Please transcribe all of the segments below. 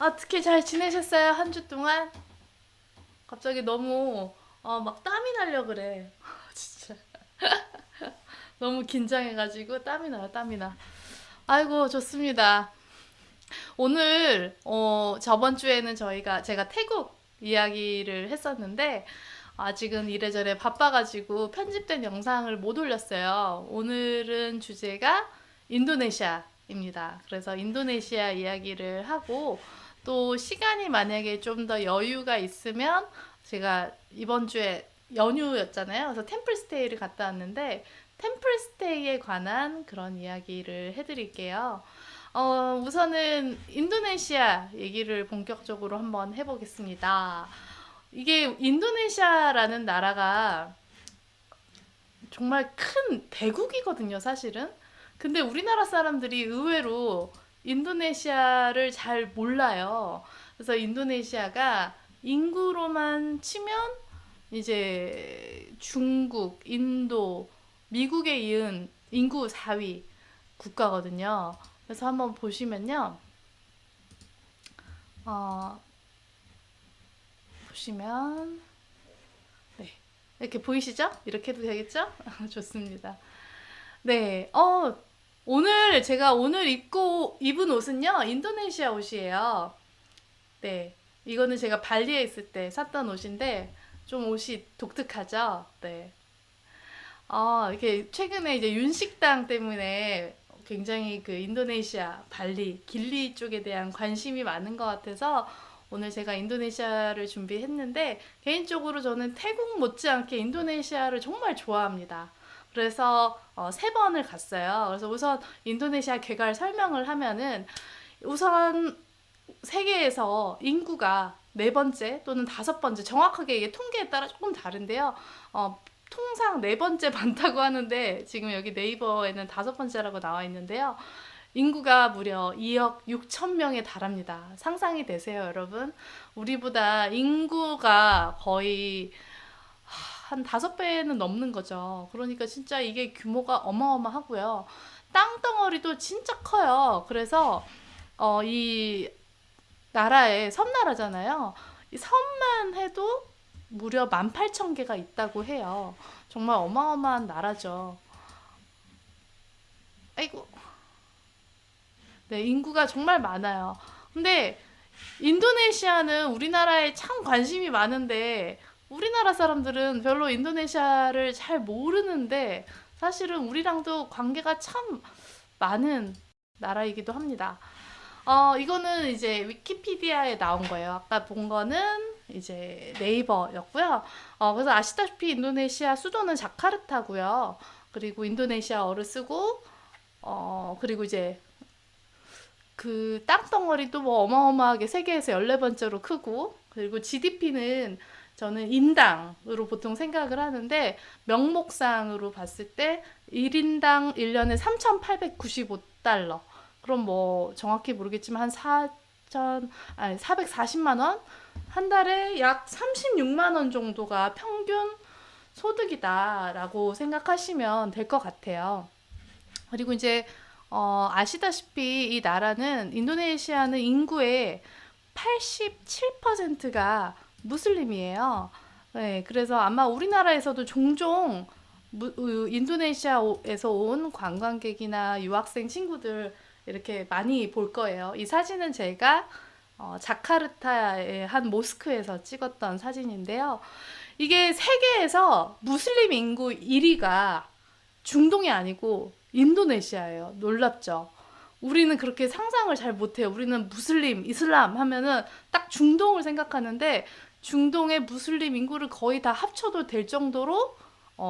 어떻게 잘 지내셨어요? 한 주 동안? 갑자기 너무 막 땀이 나려 그래. 진짜 너무 긴장해가지고 땀이 나요, 땀이 나. 아이고 좋습니다. 오늘 저번 주에는 제가 태국 이야기를 했었는데 아직은 이래저래 바빠가지고 편집된 영상을 못 올렸어요. 오늘은 주제가 인도네시아입니다. 그래서 인도네시아 이야기를 하고 또 시간이 만약에 좀 더 여유가 있으면 제가 이번 주에 연휴였잖아요. 그래서 템플스테이를 갔다 왔는데 템플스테이에 관한 그런 이야기를 해드릴게요. 우선은 인도네시아 얘기를 본격적으로 한번 해보겠습니다. 이게 인도네시아라는 나라가 정말 큰 대국이거든요, 사실은. 근데 우리나라 사람들이 의외로 인도네시아를 잘 몰라요. 그래서 인도네시아가 인구로만 치면 이제 중국, 인도, 미국에 이은 인구 4위 국가거든요. 그래서 한번 보시면요. 어, 보시면 네. 이렇게 보이시죠? 이렇게 해도 되겠죠? 좋습니다. 네. 오늘 입은 옷은요. 인도네시아 옷이에요. 네. 이거는 제가 발리에 있을 때 샀던 옷인데 좀 옷이 독특하죠? 네. 이렇게 최근에 이제 윤식당 때문에 굉장히 그 인도네시아, 발리, 길리 쪽에 대한 관심이 많은 것 같아서 오늘 제가 인도네시아를 준비했는데 개인적으로 저는 태국 못지않게 인도네시아를 정말 좋아합니다. 그래서 세 번을 갔어요. 그래서 우선 인도네시아 개발 설명을 하면은 우선 세계에서 인구가 네 번째 또는 다섯 번째, 정확하게 이게 통계에 따라 조금 다른데요. 통상 네 번째 많다고 하는데 지금 여기 네이버에는 다섯 번째라고 나와 있는데요. 인구가 무려 2억 6천 명에 달합니다. 상상이 되세요, 여러분? 우리보다 인구가 거의 한 다섯 배는 넘는 거죠. 그러니까 진짜 이게 규모가 어마어마하고요. 땅덩어리도 진짜 커요. 그래서 이 나라에 섬나라잖아요. 이 섬만 해도 무려 18,000개가 있다고 해요. 정말 어마어마한 나라죠. 아이고, 네, 인구가 정말 많아요. 근데 인도네시아는 우리나라에 참 관심이 많은데 우리나라 사람들은 별로 인도네시아를 잘 모르는데 사실은 우리랑도 관계가 참 많은 나라이기도 합니다. 이거는 이제 위키피디아에 나온 거예요. 아까 본 거는 이제 네이버였고요. 그래서 아시다시피 인도네시아 수도는 자카르타고요. 그리고 인도네시아어를 쓰고, 그리고 이제 그 땅덩어리도 뭐 어마어마하게 세계에서 14번째로 크고, 그리고 GDP는 저는 인당으로 보통 생각을 하는데, 명목상으로 봤을 때 1인당 1년에 3,895달러. 그럼 뭐 정확히 모르겠지만 한 440만 원? 한 달에 약 36만 원 정도가 평균 소득이다라고 생각하시면 될 것 같아요. 그리고 이제 아시다시피 이 나라는 인도네시아는 인구의 87%가 무슬림이에요. 네, 그래서 아마 우리나라에서도 종종 인도네시아에서 온 관광객이나 유학생 친구들 이렇게 많이 볼 거예요. 이 사진은 제가 자카르타의 한 모스크에서 찍었던 사진인데요. 이게 세계에서 무슬림 인구 1위가 중동이 아니고 인도네시아예요. 놀랍죠? 우리는 그렇게 상상을 잘 못해요. 우리는 무슬림, 이슬람 하면은 딱 중동을 생각하는데 중동의 무슬림 인구를 거의 다 합쳐도 될 정도로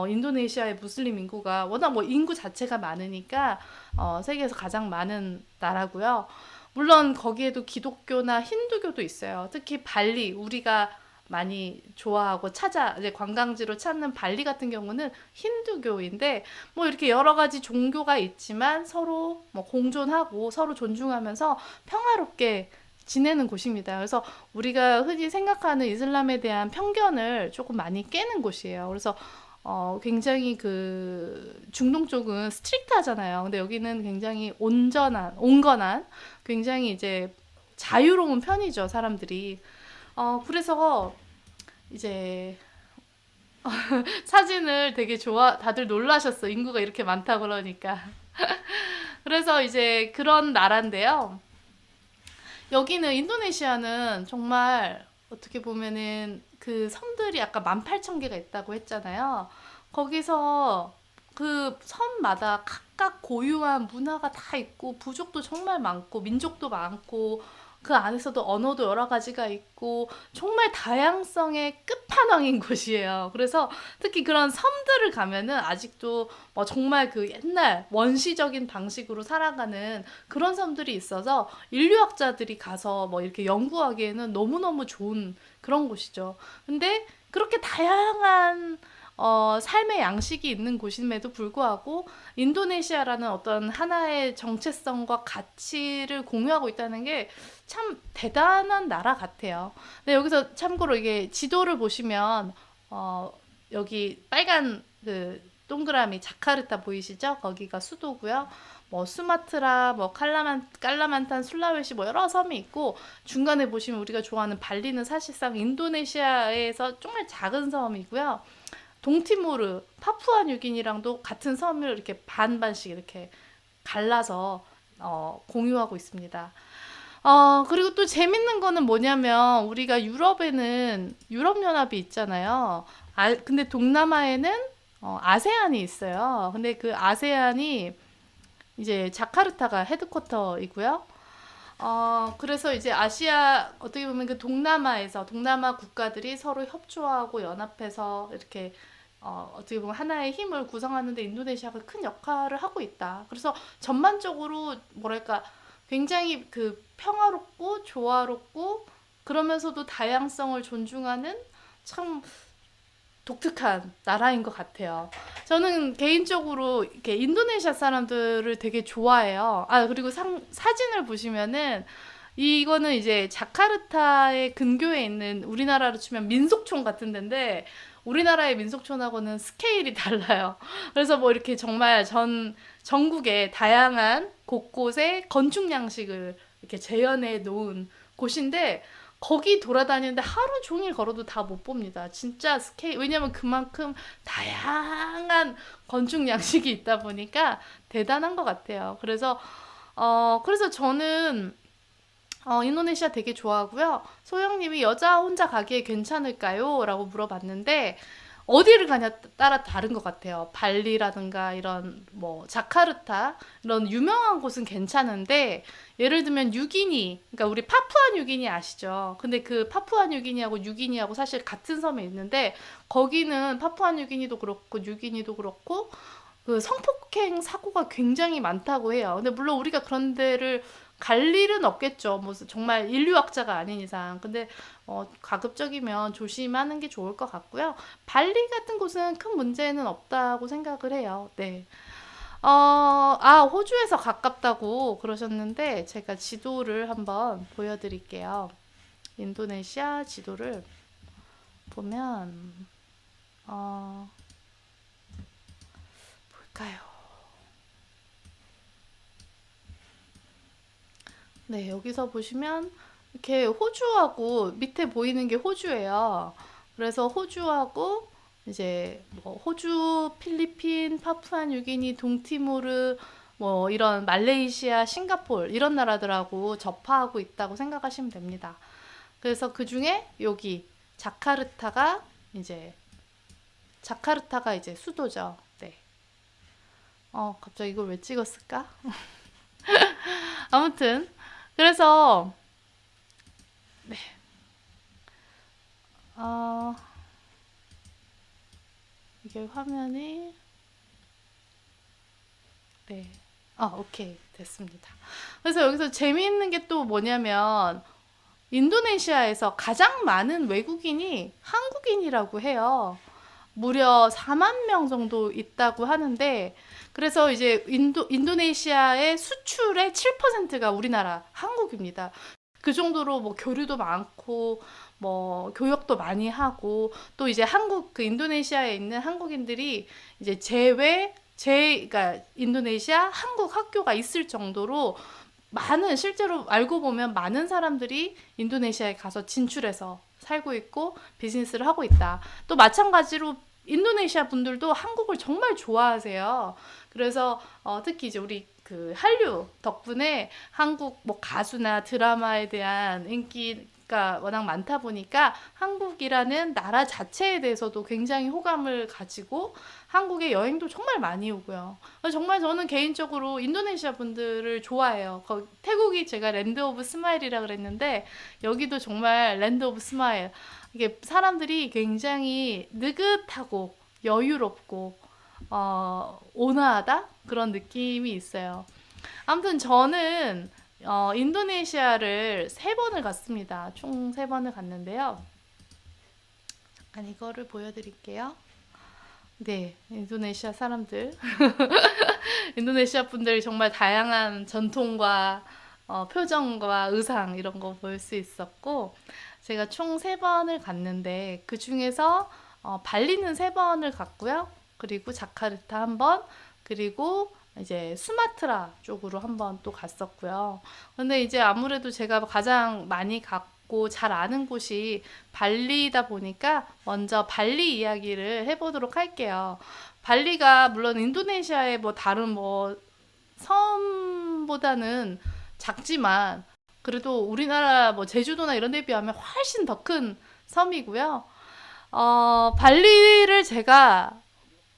인도네시아의 무슬림 인구가 워낙 뭐 인구 자체가 많으니까 세계에서 가장 많은 나라고요. 물론 거기에도 기독교나 힌두교도 있어요. 특히 발리, 우리가 많이 좋아하고 이제 관광지로 찾는 발리 같은 경우는 힌두교인데 뭐 이렇게 여러 가지 종교가 있지만 서로 뭐 공존하고 서로 존중하면서 평화롭게 지내는 곳입니다. 그래서 우리가 흔히 생각하는 이슬람에 대한 편견을 조금 많이 깨는 곳이에요. 그래서 굉장히 그 중동 쪽은 스트릭트하잖아요. 근데 여기는 굉장히 온건한, 굉장히 이제 자유로운 편이죠, 사람들이. 그래서 이제 사진을 되게 다들 놀라셨어. 인구가 이렇게 많다 그러니까. 그래서 이제 그런 나라인데요. 여기는 인도네시아는 정말 어떻게 보면은 그 섬들이 아까 18,000개가 있다고 했잖아요. 거기서 그 섬마다 각각 고유한 문화가 다 있고 부족도 정말 많고 민족도 많고 그 안에서도 언어도 여러 가지가 있고 정말 다양성의 끝판왕인 곳이에요. 그래서 특히 그런 섬들을 가면은 아직도 뭐 정말 그 옛날 원시적인 방식으로 살아가는 그런 섬들이 있어서 인류학자들이 가서 뭐 이렇게 연구하기에는 너무너무 좋은 그런 곳이죠. 근데 그렇게 다양한 삶의 양식이 있는 곳임에도 불구하고 인도네시아라는 어떤 하나의 정체성과 가치를 공유하고 있다는 게 참 대단한 나라 같아요. 근데 여기서 참고로 이게 지도를 보시면 여기 빨간 그 동그라미 자카르타 보이시죠? 거기가 수도고요. 뭐 수마트라, 뭐 깔라만탄, 술라웨시 뭐 여러 섬이 있고 중간에 보시면 우리가 좋아하는 발리는 사실상 인도네시아에서 정말 작은 섬이고요. 동티모르, 파푸아뉴기니랑도 같은 섬을 이렇게 반반씩 이렇게 갈라서 공유하고 있습니다. 그리고 또 재밌는 거는 뭐냐면 우리가 유럽에는 유럽연합이 있잖아요. 근데 동남아에는 아세안이 있어요. 근데 그 아세안이 이제 자카르타가 헤드쿼터이고요. 그래서 이제 아시아, 어떻게 보면 그 동남아 국가들이 서로 협조하고 연합해서 이렇게, 어떻게 보면 하나의 힘을 구성하는데 인도네시아가 큰 역할을 하고 있다. 그래서 전반적으로, 뭐랄까, 굉장히 그 평화롭고 조화롭고 그러면서도 다양성을 존중하는 참 독특한 나라인 것 같아요. 저는 개인적으로 이렇게 인도네시아 사람들을 되게 좋아해요. 그리고 사진을 보시면은 이거는 이제 자카르타의 근교에 있는 우리나라로 치면 민속촌 같은 데인데 우리나라의 민속촌하고는 스케일이 달라요. 그래서 뭐 이렇게 정말 전국의 다양한 곳곳에 건축 양식을 이렇게 재현해 놓은 곳인데 거기 돌아다니는데 하루 종일 걸어도 다 못 봅니다. 진짜 스케일, 왜냐면 그만큼 다양한 건축 양식이 있다 보니까 대단한 것 같아요. 그래서 저는 인도네시아 되게 좋아하고요. 소영님이 여자 혼자 가기에 괜찮을까요? 라고 물어봤는데, 어디를 가냐 따라 다른 것 같아요. 발리라든가 이런 뭐 자카르타 이런 유명한 곳은 괜찮은데 예를 들면 뉴기니, 그러니까 우리 파푸아 뉴기니 아시죠? 근데 그 파푸아 뉴기니하고 뉴기니하고 사실 같은 섬에 있는데 거기는 파푸아 뉴기니도 그렇고 뉴기니도 그렇고 그 성폭행 사고가 굉장히 많다고 해요. 근데 물론 우리가 그런 데를 갈 일은 없겠죠. 뭐 정말 인류학자가 아닌 이상. 근데 가급적이면 조심하는 게 좋을 것 같고요. 발리 같은 곳은 큰 문제는 없다고 생각을 해요. 네. 호주에서 가깝다고 그러셨는데 제가 지도를 한번 보여드릴게요. 인도네시아 지도를 보면 볼까요? 네, 여기서 보시면 이렇게 호주하고 밑에 보이는 게 호주예요. 그래서 호주하고 이제 뭐 호주, 필리핀, 파푸아뉴기니, 동티모르 뭐 이런 말레이시아, 싱가포르 이런 나라들하고 접하고 있다고 생각하시면 됩니다. 그래서 그 중에 여기 이제 자카르타가 이제 수도죠. 네. 갑자기 이걸 왜 찍었을까? 아무튼 그래서 네. 이게 화면이 네. 오케이. 됐습니다. 그래서 여기서 재미있는 게 또 뭐냐면 인도네시아에서 가장 많은 외국인이 한국인이라고 해요. 무려 4만 명 정도 있다고 하는데 그래서 이제 인도네시아의 수출의 7%가 우리나라 한국입니다. 그 정도로 뭐 교류도 많고 뭐 교역도 많이 하고 또 이제 그 인도네시아에 있는 한국인들이 이제 그러니까 인도네시아 한국 학교가 있을 정도로 실제로 알고 보면 많은 사람들이 인도네시아에 가서 진출해서 살고 있고 비즈니스를 하고 있다. 또 마찬가지로 인도네시아 분들도 한국을 정말 좋아하세요. 그래서 특히 이제 우리 그 한류 덕분에 한국 뭐 가수나 드라마에 대한 인기가 워낙 많다 보니까 한국이라는 나라 자체에 대해서도 굉장히 호감을 가지고 한국에 여행도 정말 많이 오고요. 정말 저는 개인적으로 인도네시아 분들을 좋아해요. 태국이 제가 랜드 오브 스마일이라 그랬는데 여기도 정말 랜드 오브 스마일. 이게 사람들이 굉장히 느긋하고 여유롭고 온화하다 그런 느낌이 있어요. 아무튼 저는 인도네시아를 3번을 갔습니다. 총 3번을 갔는데요. 잠깐 이거를 보여드릴게요. 네, 인도네시아 사람들. 인도네시아 분들이 정말 다양한 전통과 표정과 의상 이런 거 볼 수 있었고, 제가 총 3번을 갔는데, 그 중에서 발리는 3번을 갔고요. 그리고 자카르타 한 번, 그리고 이제 수마트라 쪽으로 한 번 또 갔었고요. 근데 이제 아무래도 제가 가장 많이 갔고 잘 아는 곳이 발리다 보니까 먼저 발리 이야기를 해보도록 할게요. 발리가 물론 인도네시아의 뭐 다른 뭐 섬보다는 작지만 그래도 우리나라 뭐 제주도나 이런 데 비하면 훨씬 더 큰 섬이고요. 발리를 제가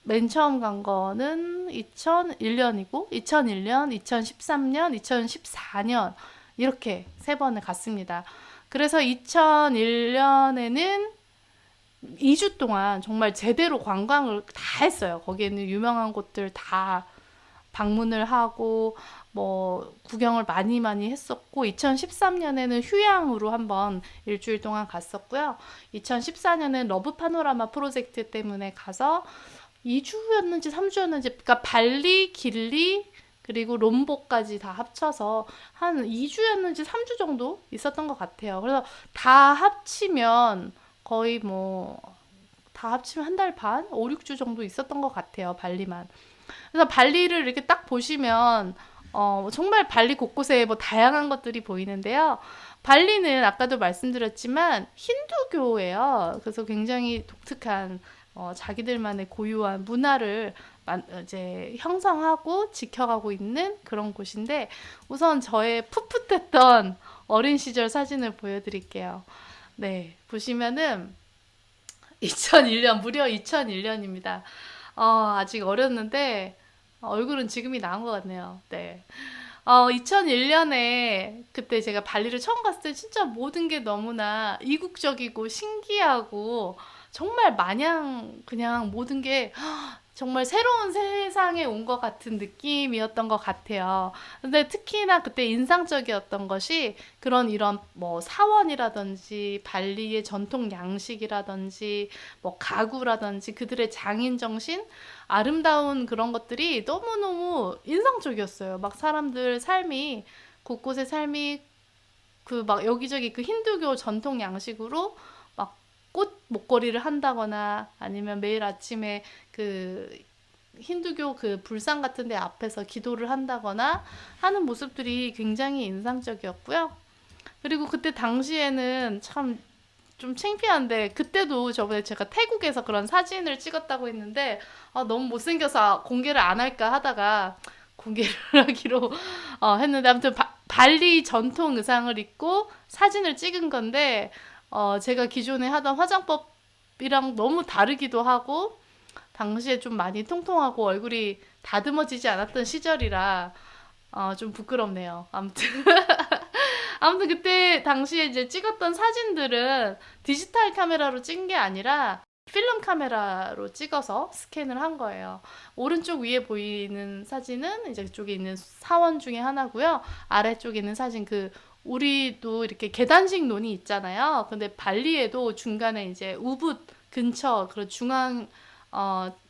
맨 처음 간 거는 2001년이고 2001년, 2013년, 2014년 이렇게 3번을 갔습니다. 그래서 2001년에는 2주 동안 정말 제대로 관광을 다 했어요. 거기에는 유명한 곳들 다 방문을 하고 뭐 구경을 많이 했었고 2013년에는 휴양으로 한번 일주일 동안 갔었고요. 2014년엔 러브 파노라마 프로젝트 때문에 가서 2주였는지 3주였는지 그러니까 발리, 길리 그리고 롬보까지 다 합쳐서 한 2주였는지 3주 정도 있었던 것 같아요. 그래서 다 합치면 거의 뭐 다 합치면 한 달 반, 5, 6주 정도 있었던 것 같아요. 발리만. 그래서 발리를 이렇게 딱 보시면 정말 발리 곳곳에 뭐 다양한 것들이 보이는데요. 발리는 아까도 말씀드렸지만 힌두교예요. 그래서 굉장히 독특한 자기들만의 고유한 문화를 이제 형성하고 지켜가고 있는 그런 곳인데 우선 저의 풋풋했던 어린 시절 사진을 보여드릴게요. 네, 보시면은 2001년, 무려 2001년입니다. 아직 어렸는데 얼굴은 지금이 나은 것 같네요. 네. 2001년에 그때 제가 발리를 처음 갔을 때 진짜 모든 게 너무나 이국적이고 신기하고 정말 마냥 그냥 모든 게 정말 새로운 세상에 온 것 같은 느낌이었던 것 같아요. 근데 특히나 그때 인상적이었던 것이 그런 이런 뭐 사원이라든지 발리의 전통 양식이라든지 뭐 가구라든지 그들의 장인 정신 아름다운 그런 것들이 너무너무 인상적이었어요. 막 사람들 삶이 곳곳의 삶이 그 막 여기저기 그 힌두교 전통 양식으로 막 꽃 목걸이를 한다거나 아니면 매일 아침에 그 힌두교 그 불상 같은 데 앞에서 기도를 한다거나 하는 모습들이 굉장히 인상적이었고요. 그리고 그때 당시에는 참 좀 창피한데 그때도 저번에 제가 태국에서 그런 사진을 찍었다고 했는데 너무 못생겨서 공개를 안 할까 하다가 공개를 하기로 했는데 아무튼 발리 전통 의상을 입고 사진을 찍은 건데 제가 기존에 하던 화장법이랑 너무 다르기도 하고 당시에 좀 많이 통통하고 얼굴이 다듬어지지 않았던 시절이라 좀 부끄럽네요. 아무튼 아무튼 그때 당시에 이제 찍었던 사진들은 디지털 카메라로 찍은 게 아니라 필름 카메라로 찍어서 스캔을 한 거예요. 오른쪽 위에 보이는 사진은 이제 그쪽에 있는 사원 중에 하나고요. 아래쪽에 있는 사진 우리도 이렇게 계단식 논이 있잖아요. 근데 발리에도 중간에 이제 우붓 근처 그런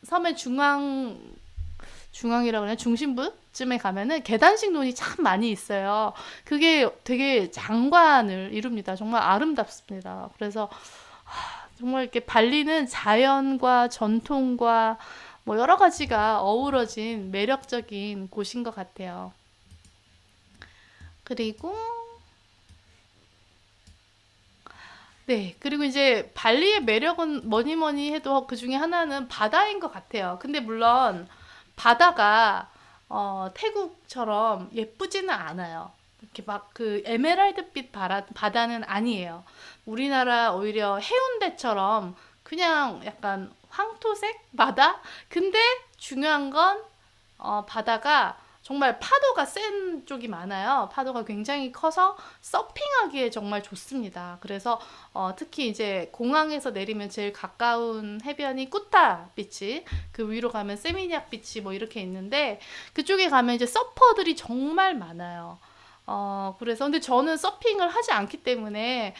섬의 중앙이라고 그러나 중심부쯤에 가면은 계단식 논이 참 많이 있어요. 그게 되게 장관을 이룹니다. 정말 아름답습니다. 그래서 정말 이렇게 발리는 자연과 전통과 뭐 여러 가지가 어우러진 매력적인 곳인 것 같아요. 그리고 네, 그리고 이제 발리의 매력은 뭐니 뭐니 해도 그 중에 하나는 바다인 것 같아요. 근데 물론 바다가 태국처럼 예쁘지는 않아요. 이렇게 막 그 에메랄드빛 바다는 아니에요. 우리나라 오히려 해운대처럼 그냥 약간 황토색 바다? 근데 중요한 건 바다가 정말 파도가 센 쪽이 많아요. 파도가 굉장히 커서 서핑하기에 정말 좋습니다. 그래서 특히 이제 공항에서 내리면 제일 가까운 해변이 꾸타 비치, 그 위로 가면 세미냑 비치 뭐 이렇게 있는데 그쪽에 가면 이제 서퍼들이 정말 많아요. 그래서 근데 저는 서핑을 하지 않기 때문에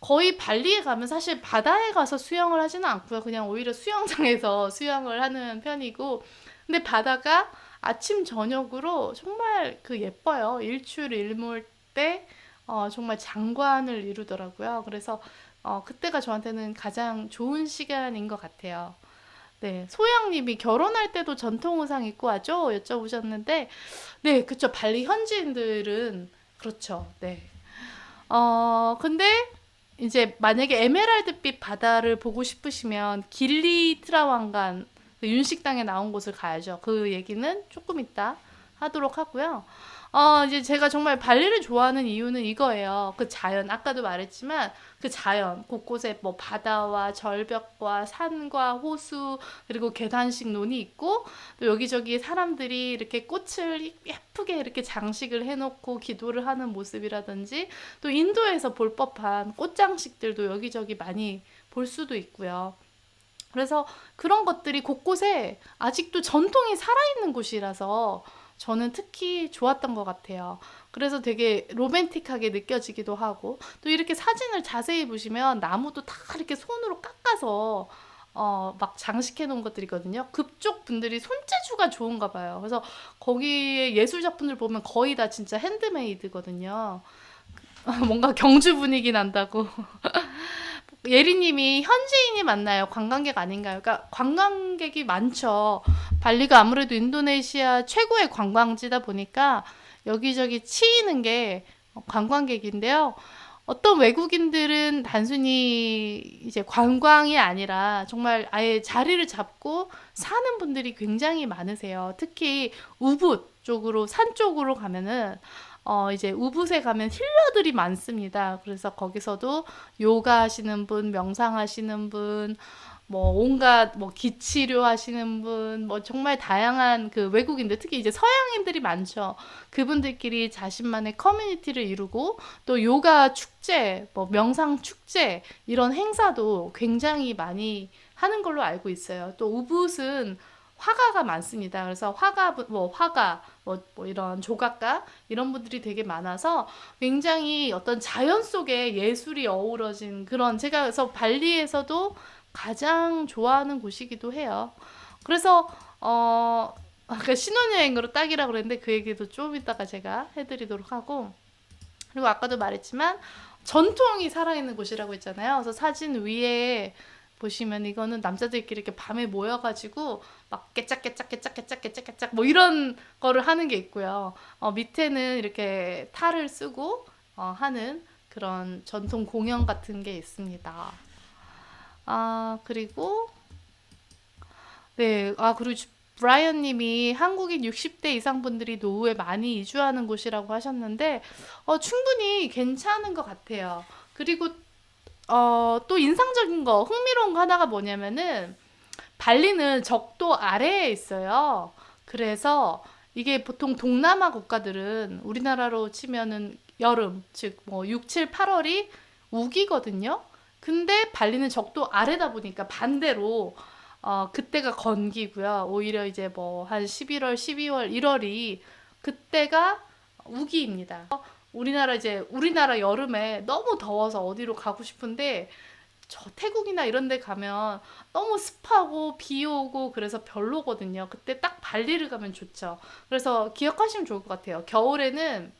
거의 발리에 가면 사실 바다에 가서 수영을 하지는 않고요. 그냥 오히려 수영장에서 수영을 하는 편이고, 근데 바다가 아침 저녁으로 정말 그 예뻐요. 일출 일몰 때 정말 장관을 이루더라고요. 그래서 그때가 저한테는 가장 좋은 시간인 것 같아요. 네, 소영님이 결혼할 때도 전통 의상 입고 하죠? 여쭤보셨는데, 네, 그쵸. 발리 현지인들은 그렇죠. 네. 근데 이제 만약에 에메랄드빛 바다를 보고 싶으시면 길리 트라왕간 그 윤식당에 나온 곳을 가야죠. 그 얘기는 조금 이따 하도록 하고요. 이제 제가 정말 발리를 좋아하는 이유는 이거예요. 그 자연, 아까도 말했지만 그 자연, 곳곳에 뭐 바다와 절벽과 산과 호수, 그리고 계단식 논이 있고, 또 여기저기 사람들이 이렇게 꽃을 예쁘게 이렇게 장식을 해놓고 기도를 하는 모습이라든지, 또 인도에서 볼 법한 꽃장식들도 여기저기 많이 볼 수도 있고요. 그래서 그런 것들이 곳곳에 아직도 전통이 살아있는 곳이라서 저는 특히 좋았던 것 같아요. 그래서 되게 로맨틱하게 느껴지기도 하고, 또 이렇게 사진을 자세히 보시면 나무도 다 이렇게 손으로 깎아서 막 장식해 놓은 것들이거든요. 그쪽 분들이 손재주가 좋은가 봐요. 그래서 거기에 예술 작품들 보면 거의 다 진짜 핸드메이드거든요. 뭔가 경주 분위기 난다고. 예리님이 현지인이 많나요? 관광객 아닌가요? 그러니까 관광객이 많죠. 발리가 아무래도 인도네시아 최고의 관광지다 보니까 여기저기 치이는 게 관광객인데요. 어떤 외국인들은 단순히 이제 관광이 아니라 정말 아예 자리를 잡고 사는 분들이 굉장히 많으세요. 특히 우붓 쪽으로, 산 쪽으로 가면은 이제 우붓에 가면 힐러들이 많습니다. 그래서 거기서도 요가 하시는 분, 명상하시는 분, 뭐 온갖 뭐 기치료 하시는 분, 뭐 정말 다양한 그 외국인들, 특히 이제 서양인들이 많죠. 그분들끼리 자신만의 커뮤니티를 이루고, 또 요가 축제, 뭐 명상 축제 이런 행사도 굉장히 많이 하는 걸로 알고 있어요. 또 우붓은 화가가 많습니다. 그래서 화가, 뭐 이런 조각가, 이런 분들이 되게 많아서 굉장히 어떤 자연 속에 예술이 어우러진 그런, 제가 그래서 발리에서도 가장 좋아하는 곳이기도 해요. 그래서, 아까 신혼여행으로 딱이라고 그랬는데 그 얘기도 좀 이따가 제가 해드리도록 하고, 그리고 아까도 말했지만 전통이 살아있는 곳이라고 했잖아요. 그래서 사진 위에 보시면 이거는 남자들끼리 이렇게 밤에 모여가지고 막 깨짝깨짝깨짝깨짝깨짝깨짝 뭐 이런 거를 하는 게 있고요. 밑에는 이렇게 탈을 쓰고 하는 그런 전통 공연 같은 게 있습니다. 그리고 네, 그리고 브라이언 님이 한국인 60대 이상 분들이 노후에 많이 이주하는 곳이라고 하셨는데, 충분히 괜찮은 것 같아요. 그리고, 또 인상적인 거, 흥미로운 거 하나가 뭐냐면은, 발리는 적도 아래에 있어요. 그래서 이게 보통 동남아 국가들은 우리나라로 치면은 여름, 즉 뭐 6, 7, 8월이 우기거든요. 근데 발리는 적도 아래다 보니까 반대로 그때가 건기고요. 오히려 이제 뭐 한 11월, 12월, 1월이 그때가 우기입니다. 우리나라 여름에 너무 더워서 어디로 가고 싶은데 저 태국이나 이런 데 가면 너무 습하고 비 오고 그래서 별로거든요. 그때 딱 발리를 가면 좋죠. 그래서 기억하시면 좋을 것 같아요. 겨울에는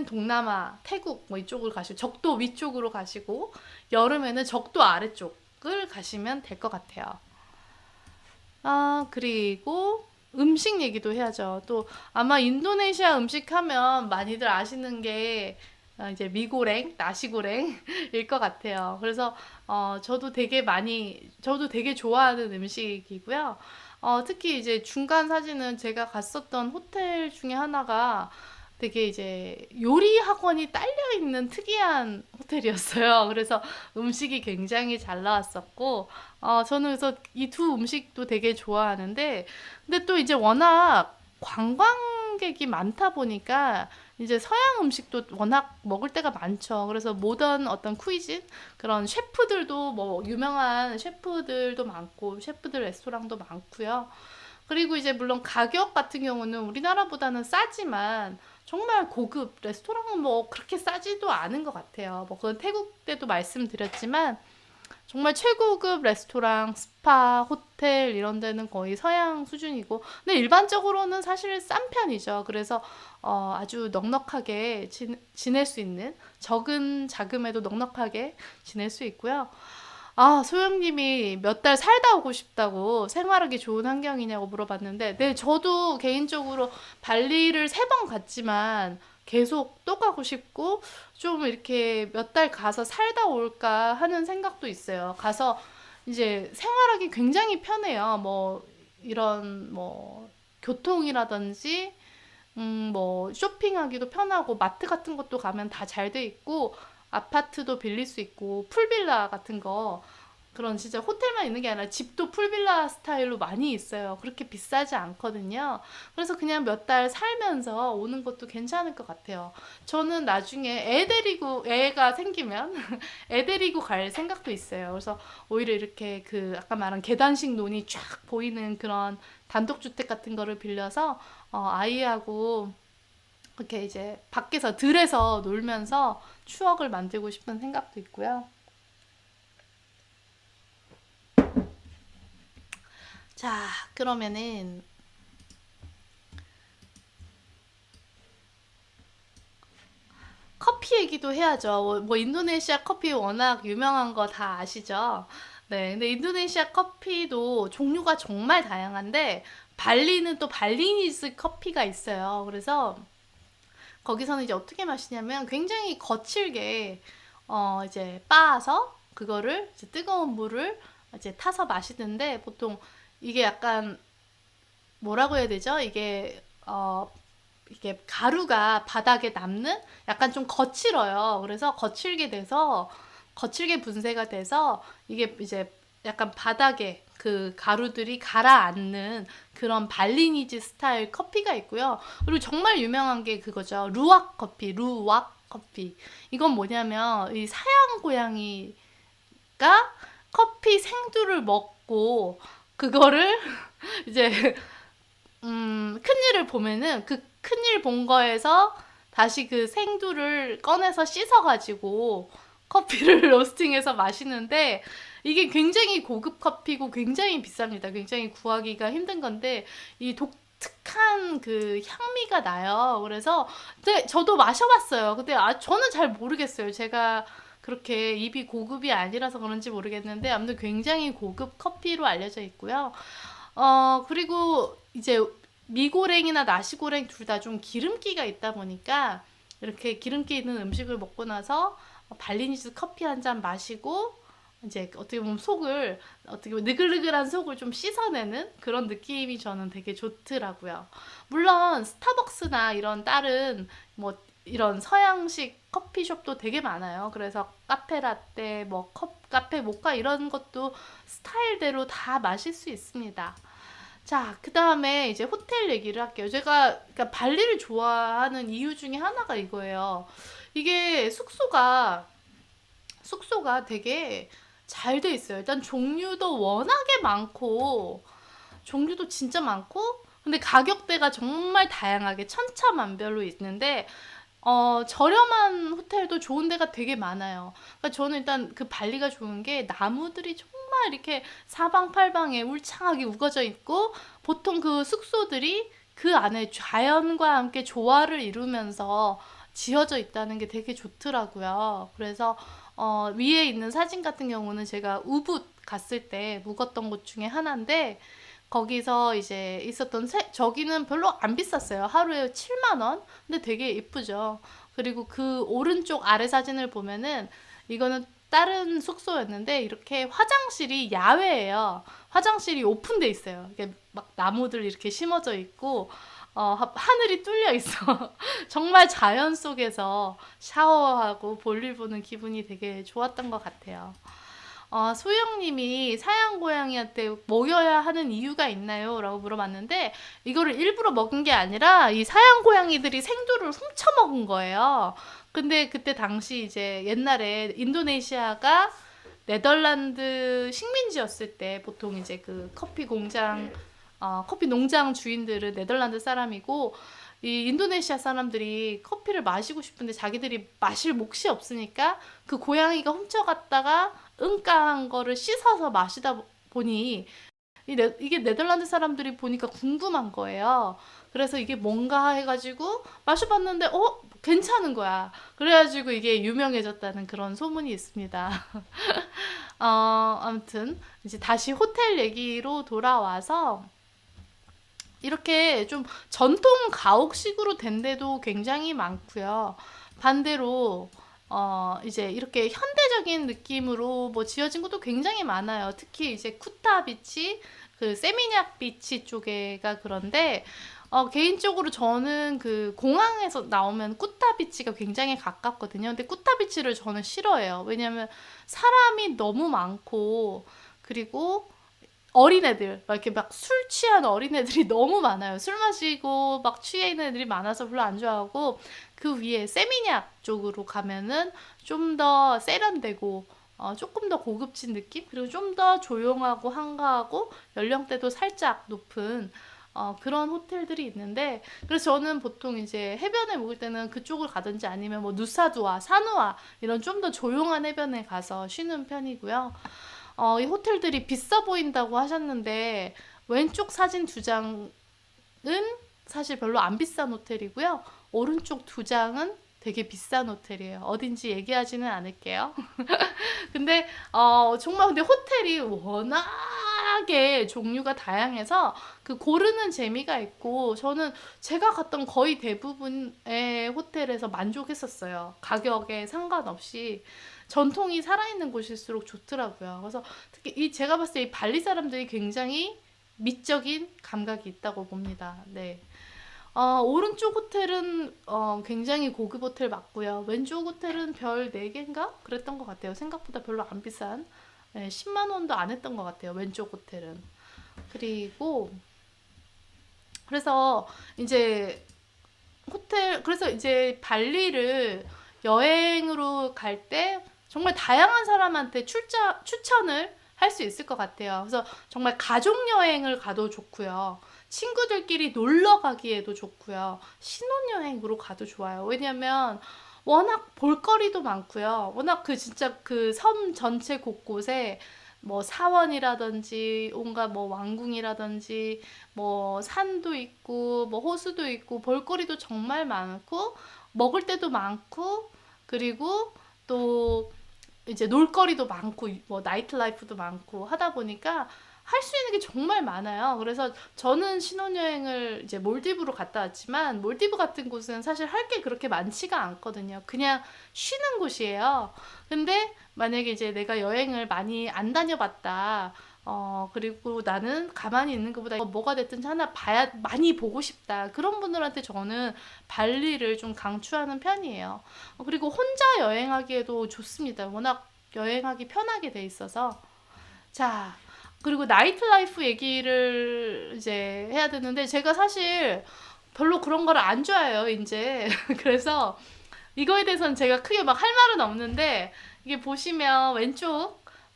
동남아, 태국 뭐 이쪽을 가시고 적도 위쪽으로 가시고, 여름에는 적도 아래쪽을 가시면 될 것 같아요. 그리고 음식 얘기도 해야죠. 또 아마 인도네시아 음식 하면 많이들 아시는 게 이제 미고랭, 나시고랭일 것 같아요. 그래서 저도 되게 좋아하는 음식이고요. 특히 이제 중간 사진은 제가 갔었던 호텔 중에 하나가 되게 이제 요리 학원이 딸려 있는 특이한 호텔이었어요. 그래서 음식이 굉장히 잘 나왔었고, 저는 그래서 이 두 음식도 되게 좋아하는데, 근데 또 이제 워낙 관광객이 많다 보니까 이제 서양 음식도 워낙 먹을 때가 많죠. 그래서 모던 어떤 쿠이진 그런 셰프들도 뭐 유명한 셰프들도 많고 셰프들 레스토랑도 많고요. 그리고 이제 물론 가격 같은 경우는 우리나라보다는 싸지만 정말 고급 레스토랑은 뭐 그렇게 싸지도 않은 것 같아요. 뭐 그건 태국 때도 말씀드렸지만 정말 최고급 레스토랑, 스파, 호텔 이런 데는 거의 서양 수준이고, 근데 일반적으로는 사실 싼 편이죠. 그래서 아주 넉넉하게 지낼 수 있는, 적은 자금에도 넉넉하게 지낼 수 있고요. 소영님이 몇 달 살다 오고 싶다고 생활하기 좋은 환경이냐고 물어봤는데, 네, 저도 개인적으로 발리를 3번 갔지만 계속 또 가고 싶고, 좀 이렇게 몇 달 가서 살다 올까 하는 생각도 있어요. 가서 이제 생활하기 굉장히 편해요. 뭐, 이런, 뭐, 교통이라든지, 뭐, 쇼핑하기도 편하고, 마트 같은 것도 가면 다 잘 돼 있고, 아파트도 빌릴 수 있고, 풀빌라 같은 거, 그런 진짜 호텔만 있는 게 아니라 집도 풀빌라 스타일로 많이 있어요. 그렇게 비싸지 않거든요. 그래서 그냥 몇 달 살면서 오는 것도 괜찮을 것 같아요. 저는 나중에 애가 생기면 애 데리고 갈 생각도 있어요. 그래서 오히려 이렇게 그 아까 말한 계단식 논이 쫙 보이는 그런 단독주택 같은 거를 빌려서 아이하고 이렇게 이제 밖에서 들에서 놀면서 추억을 만들고 싶은 생각도 있고요. 자, 그러면은 커피 얘기도 해야죠. 뭐 인도네시아 커피 워낙 유명한 거 다 아시죠? 네, 근데 인도네시아 커피도 종류가 정말 다양한데 발리는 또 발리니즈 커피가 있어요. 그래서 거기서는 이제 어떻게 마시냐면 굉장히 거칠게 이제 빻아서 그거를 이제 뜨거운 물을 이제 타서 마시는데 보통 이게 약간 뭐라고 해야 되죠? 이게 가루가 바닥에 남는 약간 좀 거칠어요. 그래서 거칠게 분쇄가 돼서 이게 이제 약간 바닥에 그 가루들이 가라앉는 그런 발리니지 스타일 커피가 있고요. 그리고 정말 유명한 게 그거죠. 루악 커피. 이건 뭐냐면 이 사양 고양이가 커피 생두를 먹고 그거를 이제 큰일을 보면은 그 큰일 본 거에서 다시 그 생두를 꺼내서 씻어가지고 커피를 로스팅해서 마시는데 이게 굉장히 고급 커피고 굉장히 비쌉니다. 굉장히 구하기가 힘든 건데 이 독특한 그 향미가 나요. 그래서 근데 저도 마셔봤어요. 근데 저는 잘 모르겠어요. 제가 그렇게 입이 고급이 아니라서 그런지 모르겠는데 아무튼 굉장히 고급 커피로 알려져 있고요. 그리고 이제 미고랭이나 나시고랭 둘 다 좀 기름기가 있다 보니까 이렇게 기름기 있는 음식을 먹고 나서 발리니즈 커피 한 잔 마시고 이제 어떻게 보면 어떻게 보면 느글느글한 속을 좀 씻어내는 그런 느낌이 저는 되게 좋더라고요. 물론 스타벅스나 이런 다른 뭐 이런 서양식 커피숍도 되게 많아요. 그래서 카페라떼, 뭐 카페 모카 이런 것도 스타일대로 다 마실 수 있습니다. 자, 그 다음에 이제 호텔 얘기를 할게요. 제가 그러니까 발리를 좋아하는 이유 중에 하나가 이거예요. 이게 숙소가 되게 잘 돼 있어요. 일단 종류도 워낙에 많고, 종류도 진짜 많고, 근데 가격대가 정말 다양하게 천차만별로 있는데, 저렴한 호텔도 좋은 데가 되게 많아요. 그러니까 저는 일단 그 발리가 좋은 게 나무들이 정말 이렇게 사방팔방에 울창하게 우거져 있고, 보통 그 숙소들이 그 안에 자연과 함께 조화를 이루면서 지어져 있다는 게 되게 좋더라고요. 그래서 위에 있는 사진 같은 경우는 제가 우붓 갔을 때 묵었던 곳 중에 하나인데, 거기서 이제 있었던 저기는 별로 안 비쌌어요. 하루에 7만 원. 근데 되게 예쁘죠. 그리고 그 오른쪽 아래 사진을 보면은 이거는 다른 숙소였는데 이렇게 화장실이 야외예요. 화장실이 오픈돼 있어요. 이게 막 나무들 이렇게 심어져 있고 하늘이 뚫려 있어. 정말 자연 속에서 샤워하고 볼일 보는 기분이 되게 좋았던 것 같아요. 소영님이 사양 고양이한테 먹여야 하는 이유가 있나요? 라고 물어봤는데, 이거를 일부러 먹은 게 아니라, 이 사양 고양이들이 생두를 훔쳐 먹은 거예요. 근데 그때 당시 이제 옛날에 인도네시아가 네덜란드 식민지였을 때 보통 이제 그 커피 공장, 커피 농장 주인들은 네덜란드 사람이고, 이 인도네시아 사람들이 커피를 마시고 싶은데 자기들이 마실 몫이 없으니까 그 고양이가 훔쳐갔다가 응가한 거를 씻어서 마시다 보니 이게 네덜란드 사람들이 보니까 궁금한 거예요. 그래서 이게 뭔가 해가지고 마셔봤는데 괜찮은 거야. 그래가지고 이게 유명해졌다는 그런 소문이 있습니다. 아무튼 이제 다시 호텔 얘기로 돌아와서 이렇게 좀 전통 가옥식으로 된 데도 굉장히 많고요. 반대로 이제 이렇게 현대적인 느낌으로 뭐 지어진 것도 굉장히 많아요. 특히 이제 쿠타 비치, 그 세미냑 비치 쪽에가 그런데 개인적으로 저는 그 공항에서 나오면 쿠타 비치가 굉장히 가깝거든요. 근데 쿠타 비치를 저는 싫어해요. 왜냐면 사람이 너무 많고 그리고 어린애들, 막 이렇게 막 술 취한 어린애들이 너무 많아요. 술 마시고 막 취해 있는 애들이 많아서 별로 안 좋아하고, 그 위에 세미냑 쪽으로 가면은 좀 더 세련되고, 조금 더 고급진 느낌? 그리고 좀 더 조용하고 한가하고, 연령대도 살짝 높은, 그런 호텔들이 있는데, 그래서 저는 보통 이제 해변에 묵을 때는 그쪽을 가든지 아니면 뭐 누사두아, 산우아, 이런 좀 더 조용한 해변에 가서 쉬는 편이고요. 이 호텔들이 비싸 보인다고 하셨는데 왼쪽 사진 두 장은 사실 별로 안 비싼 호텔이고요. 오른쪽 두 장은 되게 비싼 호텔이에요. 어딘지 얘기하지는 않을게요. 근데 정말 근데 호텔이 워낙에 종류가 다양해서 그 고르는 재미가 있고 저는 제가 갔던 거의 대부분의 호텔에서 만족했었어요. 가격에 상관없이 전통이 살아있는 곳일수록 좋더라고요. 그래서 특히 제가 봤을 때 이 발리 사람들이 굉장히 미적인 감각이 있다고 봅니다. 네. 오른쪽 호텔은 굉장히 고급 호텔 맞고요. 왼쪽 호텔은 별 4개인가? 그랬던 것 같아요. 생각보다 별로 안 비싼. 네, 10만 원도 안 했던 것 같아요. 왼쪽 호텔은. 그리고 그래서 이제 그래서 이제 발리를 여행으로 갈 때 정말 다양한 사람한테 추천을 할 수 있을 것 같아요. 그래서 정말 가족 여행을 가도 좋고요. 친구들끼리 놀러 가기에도 좋고요. 신혼여행으로 가도 좋아요. 왜냐면 워낙 볼거리도 많고요. 워낙 그 진짜 그 섬 전체 곳곳에 뭐 사원이라든지 온갖 뭐 왕궁이라든지 뭐 산도 있고 뭐 호수도 있고 볼거리도 정말 많고 먹을 때도 많고 그리고 또 이제 놀거리도 많고 뭐 나이트 라이프도 많고 하다 보니까 할 수 있는 게 정말 많아요. 그래서 저는 신혼여행을 이제 몰디브로 갔다 왔지만 몰디브 같은 곳은 사실 할 게 그렇게 많지가 않거든요. 그냥 쉬는 곳이에요. 근데 만약에 이제 내가 여행을 많이 안 다녀봤다. 그리고 나는 가만히 있는 것보다 뭐가 됐든 하나 많이 보고 싶다. 그런 분들한테 저는 발리를 좀 강추하는 편이에요. 그리고 혼자 여행하기에도 좋습니다. 워낙 여행하기 편하게 돼 있어서. 자, 그리고 나이트 라이프 얘기를 이제 해야 되는데 제가 사실 별로 그런 거를 안 좋아해요, 이제. 그래서 이거에 대해서는 제가 크게 막 할 말은 없는데 이게 보시면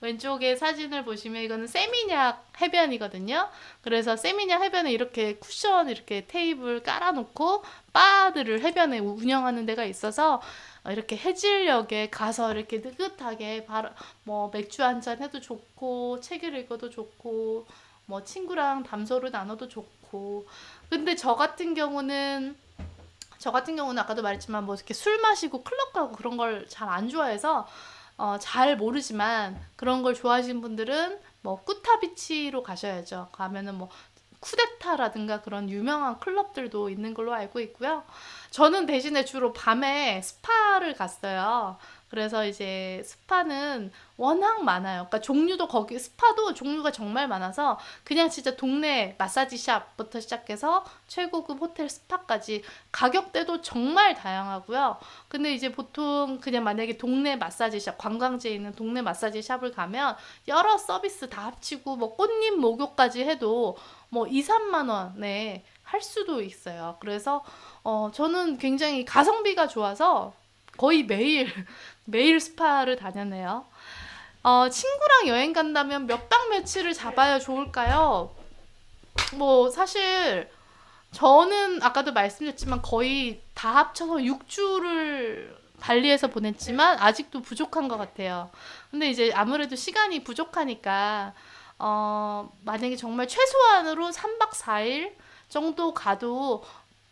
왼쪽에 사진을 보시면 이거는 세미냑 해변이거든요. 그래서 세미냑 해변에 이렇게 쿠션 이렇게 테이블 깔아놓고 바들을 해변에 운영하는 데가 있어서 이렇게 해질녘에 가서 이렇게 느긋하게 뭐 맥주 한잔 해도 좋고 책을 읽어도 좋고 뭐 친구랑 담소를 나눠도 좋고 근데 저 같은 경우는 아까도 말했지만 뭐 이렇게 술 마시고 클럽 가고 그런 걸 잘 안 좋아해서 잘 모르지만 그런 걸 좋아하시는 분들은 뭐 꾸타비치로 가셔야죠. 가면은 뭐 쿠데타라든가 그런 유명한 클럽들도 있는 걸로 알고 있고요. 저는 대신에 주로 밤에 스파를 갔어요. 그래서 이제 스파는 워낙 많아요. 그러니까 종류도 거기 스파도 종류가 정말 많아서 그냥 진짜 동네 마사지 샵부터 시작해서 최고급 호텔 스파까지 가격대도 정말 다양하고요. 근데 이제 보통 그냥 만약에 동네 마사지 샵, 관광지에 있는 동네 마사지 샵을 가면 여러 서비스 다 합치고 뭐 꽃잎 목욕까지 해도 뭐 2, 3만 원에 할 수도 있어요. 그래서 저는 굉장히 가성비가 좋아서 거의 매일 매일 스파를 다녔네요. 친구랑 여행 간다면 몇 박 며칠을 잡아야 좋을까요? 뭐 사실 저는 아까도 말씀드렸지만 거의 다 합쳐서 6주를 발리에서 보냈지만 아직도 부족한 것 같아요. 근데 이제 아무래도 시간이 부족하니까 만약에 정말 최소한으로 3박 4일 정도 가도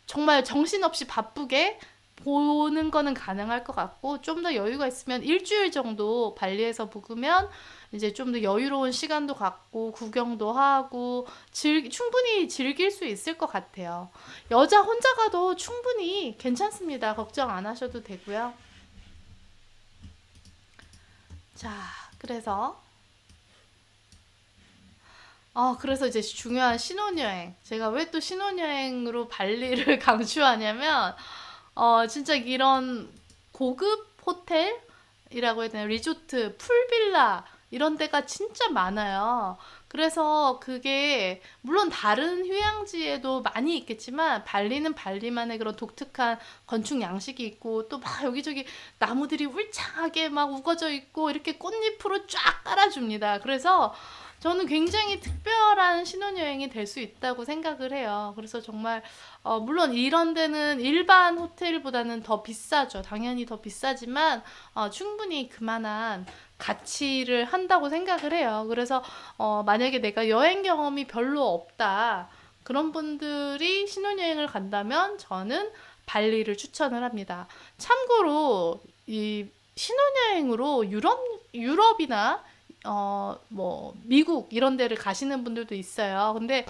정말 정신없이 바쁘게 보는 거는 가능할 것 같고 좀 더 여유가 있으면 일주일 정도 발리에서 묵으면 이제 좀 더 여유로운 시간도 갖고 구경도 하고 충분히 즐길 수 있을 것 같아요. 여자 혼자 가도 충분히 괜찮습니다. 걱정 안 하셔도 되고요. 자, 그래서 그래서 이제 중요한 신혼여행. 제가 왜 또 신혼여행으로 발리를 강추하냐면, 진짜 이런 고급 호텔이라고 해야 되나, 리조트, 풀빌라, 이런 데가 진짜 많아요. 그래서 그게, 물론 다른 휴양지에도 많이 있겠지만, 발리는 발리만의 그런 독특한 건축 양식이 있고, 또 막 여기저기 나무들이 울창하게 막 우거져 있고, 이렇게 꽃잎으로 쫙 깔아줍니다. 그래서 저는 굉장히 특별한 신혼여행이 될 수 있다고 생각을 해요. 그래서 정말 물론 이런 데는 일반 호텔보다는 더 비싸죠. 당연히 더 비싸지만 충분히 그만한 가치를 한다고 생각을 해요. 그래서 만약에 내가 여행 경험이 별로 없다. 그런 분들이 신혼여행을 간다면 저는 발리를 추천을 합니다. 참고로 이 신혼여행으로 유럽이나 뭐 미국 이런 데를 가시는 분들도 있어요. 근데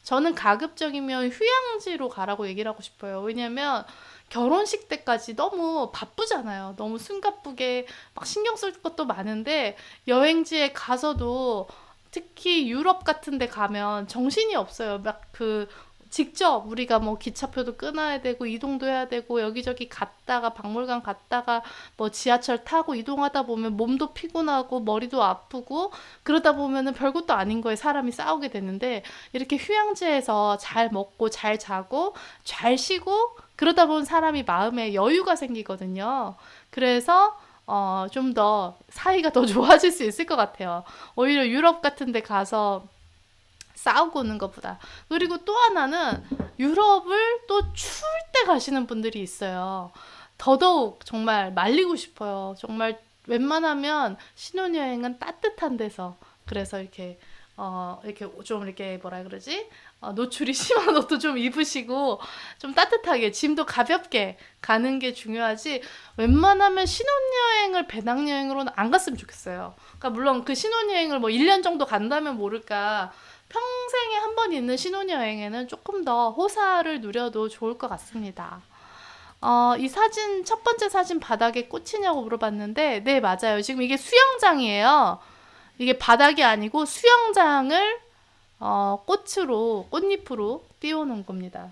저는 가급적이면 휴양지로 가라고 얘기를 하고 싶어요. 왜냐면 결혼식 때까지 너무 바쁘잖아요. 너무 숨가쁘게 막 신경 쓸 것도 많은데 여행지에 가서도 특히 유럽 같은 데 가면 정신이 없어요. 막 직접 우리가 뭐 기차표도 끊어야 되고 이동도 해야 되고 여기저기 갔다가 박물관 갔다가 뭐 지하철 타고 이동하다 보면 몸도 피곤하고 머리도 아프고 그러다 보면은 별것도 아닌 거에 사람이 싸우게 되는데 이렇게 휴양지에서 잘 먹고 잘 자고 잘 쉬고 그러다 보면 사람이 마음에 여유가 생기거든요. 그래서 좀 더 사이가 더 좋아질 수 있을 것 같아요. 오히려 유럽 같은 데 가서 싸우고 오는 것보다. 그리고 또 하나는 유럽을 또 추울 때 가시는 분들이 있어요. 더더욱 정말 말리고 싶어요. 정말 웬만하면 신혼여행은 따뜻한 데서. 그래서 이렇게 좀 이렇게 뭐라 그러지? 노출이 심한 옷도 좀 입으시고 좀 따뜻하게 짐도 가볍게 가는 게 중요하지 웬만하면 신혼여행을 배낭여행으로는 안 갔으면 좋겠어요. 그러니까 물론 그 신혼여행을 뭐 1년 정도 간다면 모를까 평생에 한 번 있는 신혼여행에는 조금 더 호사를 누려도 좋을 것 같습니다. 이 사진, 첫 번째 사진 바닥에 꽃이냐고 물어봤는데, 네, 맞아요. 지금 이게 수영장이에요. 이게 바닥이 아니고 수영장을 꽃으로, 꽃잎으로 띄워놓은 겁니다.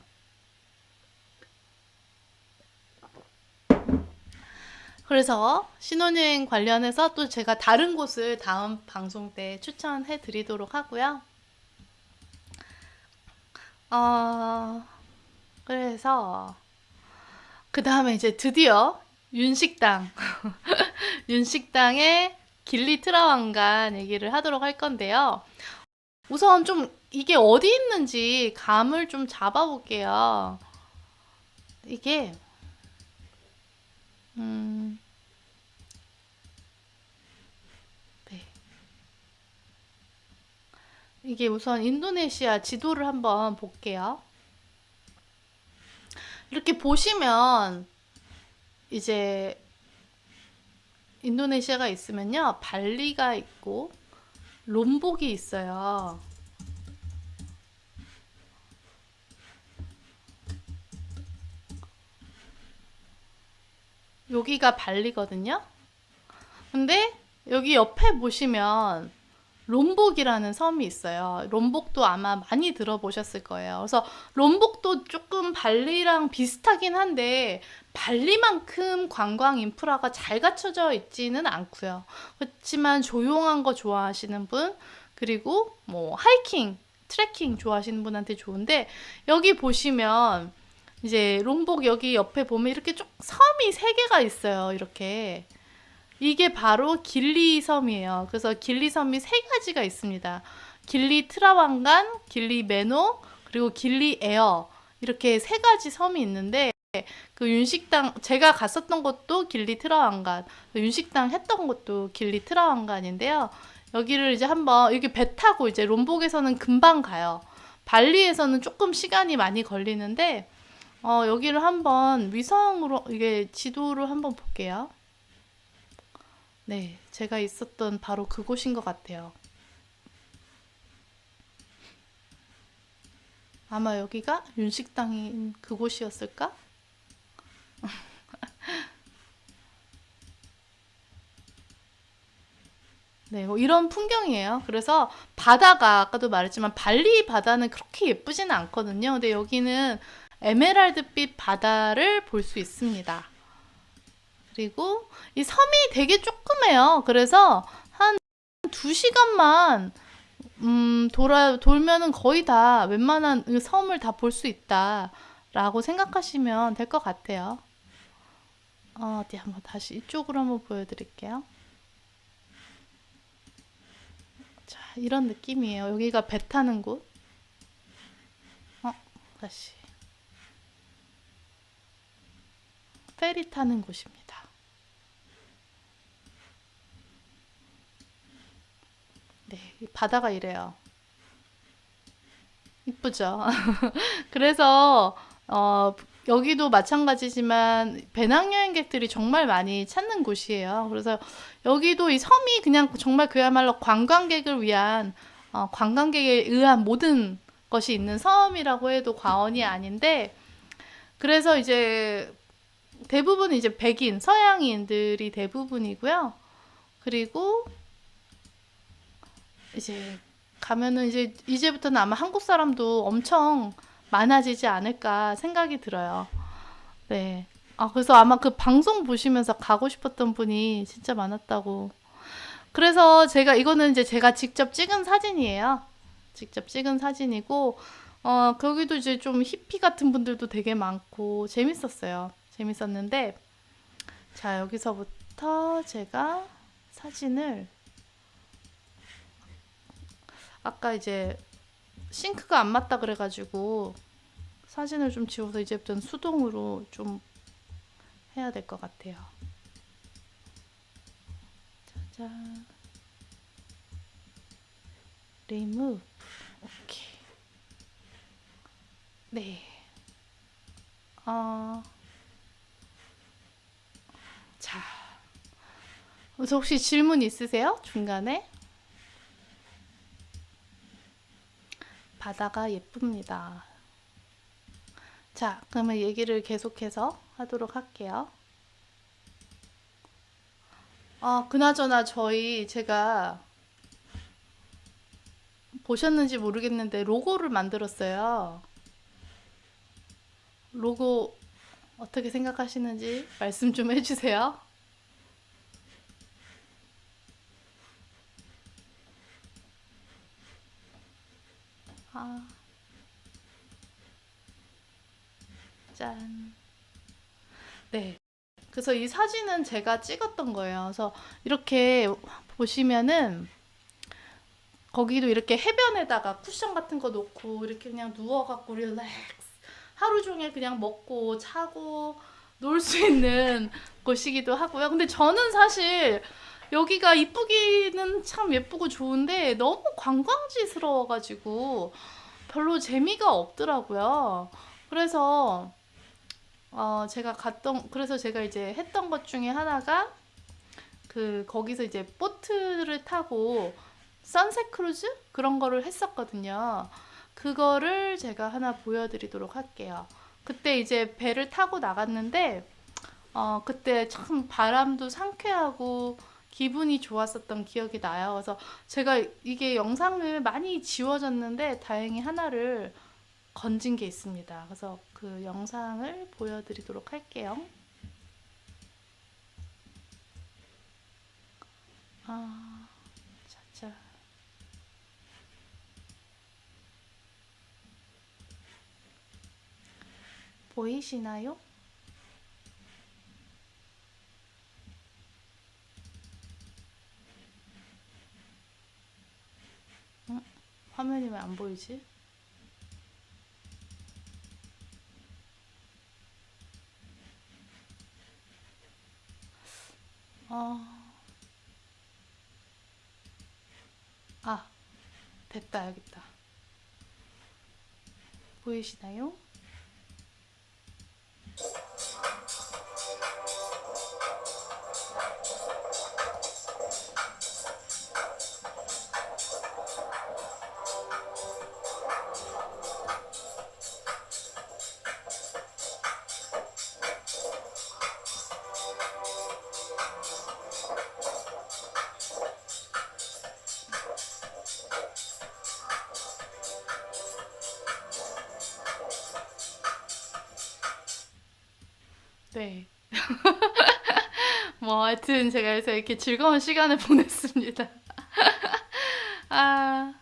그래서 신혼여행 관련해서 또 제가 다른 곳을 다음 방송 때 추천해 드리도록 하고요. 어, 그래서 그 다음에 이제 드디어 윤식당, 윤식당의 길리 트라왕간 얘기를 하도록 할 건데요. 우선 좀 이게 어디 있는지 감을 좀 잡아볼게요. 이게, 음, 네. 이게 우선 인도네시아 지도를 한번 볼게요. 이렇게 보시면 이제 인도네시아가 있으면요. 발리가 있고 롬복이 있어요. 여기가 발리거든요. 근데 여기 옆에 보시면 롬복이라는 섬이 있어요. 롬복도 아마 많이 들어보셨을 거예요. 그래서 롬복도 조금 발리랑 비슷하긴 한데 발리만큼 관광 인프라가 잘 갖춰져 있지는 않고요. 그렇지만 조용한 거 좋아하시는 분, 그리고 뭐 하이킹, 트레킹 좋아하시는 분한테 좋은데, 여기 보시면 이제 롬복 여기 옆에 보면 이렇게 쭉 섬이 세 개가 있어요. 이렇게. 이게 바로 길리 섬이에요. 그래서 길리 섬이 세 가지가 있습니다. 길리 트라완간, 길리 메노, 그리고 길리 에어. 이렇게 세 가지 섬이 있는데, 그 윤식당, 제가 갔었던 곳도 길리 트라완간, 윤식당 했던 곳도 길리 트라완간인데요. 여기를 이제 한번, 여기 배 타고 이제 롬복에서는 금방 가요. 발리에서는 조금 시간이 많이 걸리는데, 여기를 한번 위성으로, 이게 지도로 한번 볼게요. 네, 제가 있었던 바로 그곳인 것 같아요. 아마 여기가 윤식당인 그곳이었을까? 네, 뭐 이런 풍경이에요. 그래서 바다가 아까도 말했지만 발리 바다는 그렇게 예쁘지는 않거든요. 근데 여기는 에메랄드빛 바다를 볼 수 있습니다. 그리고 이 섬이 되게 조그매요. 그래서 한 2시간만 돌면은 거의 다 웬만한 그 섬을 다 볼 수 있다라고 생각하시면 될 것 같아요. 어디 한번 다시 이쪽으로 한번 보여드릴게요. 자, 이런 느낌이에요. 여기가 배 타는 곳. 다시. 페리 타는 곳입니다. 네, 이 바다가 이래요. 이쁘죠? 그래서 여기도 마찬가지지만 배낭여행객들이 정말 많이 찾는 곳이에요. 그래서 여기도 이 섬이 그냥 정말 그야말로 관광객을 위한 관광객에 의한 모든 것이 있는 섬이라고 해도 과언이 아닌데, 그래서 이제 대부분 이제 백인, 서양인들이 대부분이고요. 그리고 이제 가면은 이제 이제부터는 아마 한국 사람도 엄청 많아지지 않을까 생각이 들어요. 네. 그래서 아마 그 방송 보시면서 가고 싶었던 분이 진짜 많았다고. 그래서 제가 이거는 이제 제가 직접 찍은 사진이에요. 직접 찍은 사진이고, 거기도 이제 좀 히피 같은 분들도 되게 많고 재밌었어요. 재밌었는데, 자, 여기서부터 제가 사진을 아까 이제 싱크가 안 맞다 그래가지고 사진을 좀 지워서 이제부터는 수동으로 좀 해야 될 것 같아요. 짜잔. remove. 오케이. 네. 자. 그래서 혹시 질문 있으세요? 중간에? 바다가 예쁩니다. 자, 그러면 얘기를 계속해서 하도록 할게요. 그나저나 제가 보셨는지 모르겠는데 로고를 만들었어요. 로고 어떻게 생각하시는지 말씀 좀 해주세요. 아, 짠. 네. 그래서 이 사진은 제가 찍었던 거예요. 그래서 이렇게 보시면은 거기도 이렇게 해변에다가 쿠션 같은 거 놓고 이렇게 그냥 누워갖고 릴렉스 하루 종일 그냥 먹고 자고 놀 수 있는 곳이기도 하고요. 근데 저는 사실 여기가 이쁘기는 참 예쁘고 좋은데 너무 관광지스러워가지고 별로 재미가 없더라고요. 그래서 그래서 제가 이제 했던 것 중에 하나가 거기서 이제 보트를 타고 선셋 크루즈? 그런 거를 했었거든요. 그거를 제가 하나 보여드리도록 할게요. 그때 이제 배를 타고 나갔는데, 그때 참 바람도 상쾌하고 기분이 좋았었던 기억이 나요. 그래서 제가 이게 영상을 많이 지워졌는데 다행히 하나를 건진 게 있습니다. 그래서 그 영상을 보여드리도록 할게요. 아, 자자. 보이시나요? 응? 화면이 왜 안 보이지? 어, 아, 됐다, 여기 있다. 보이시나요? 네. 뭐, 하여튼 제가 그래서 이렇게 즐거운 시간을 보냈습니다. 아,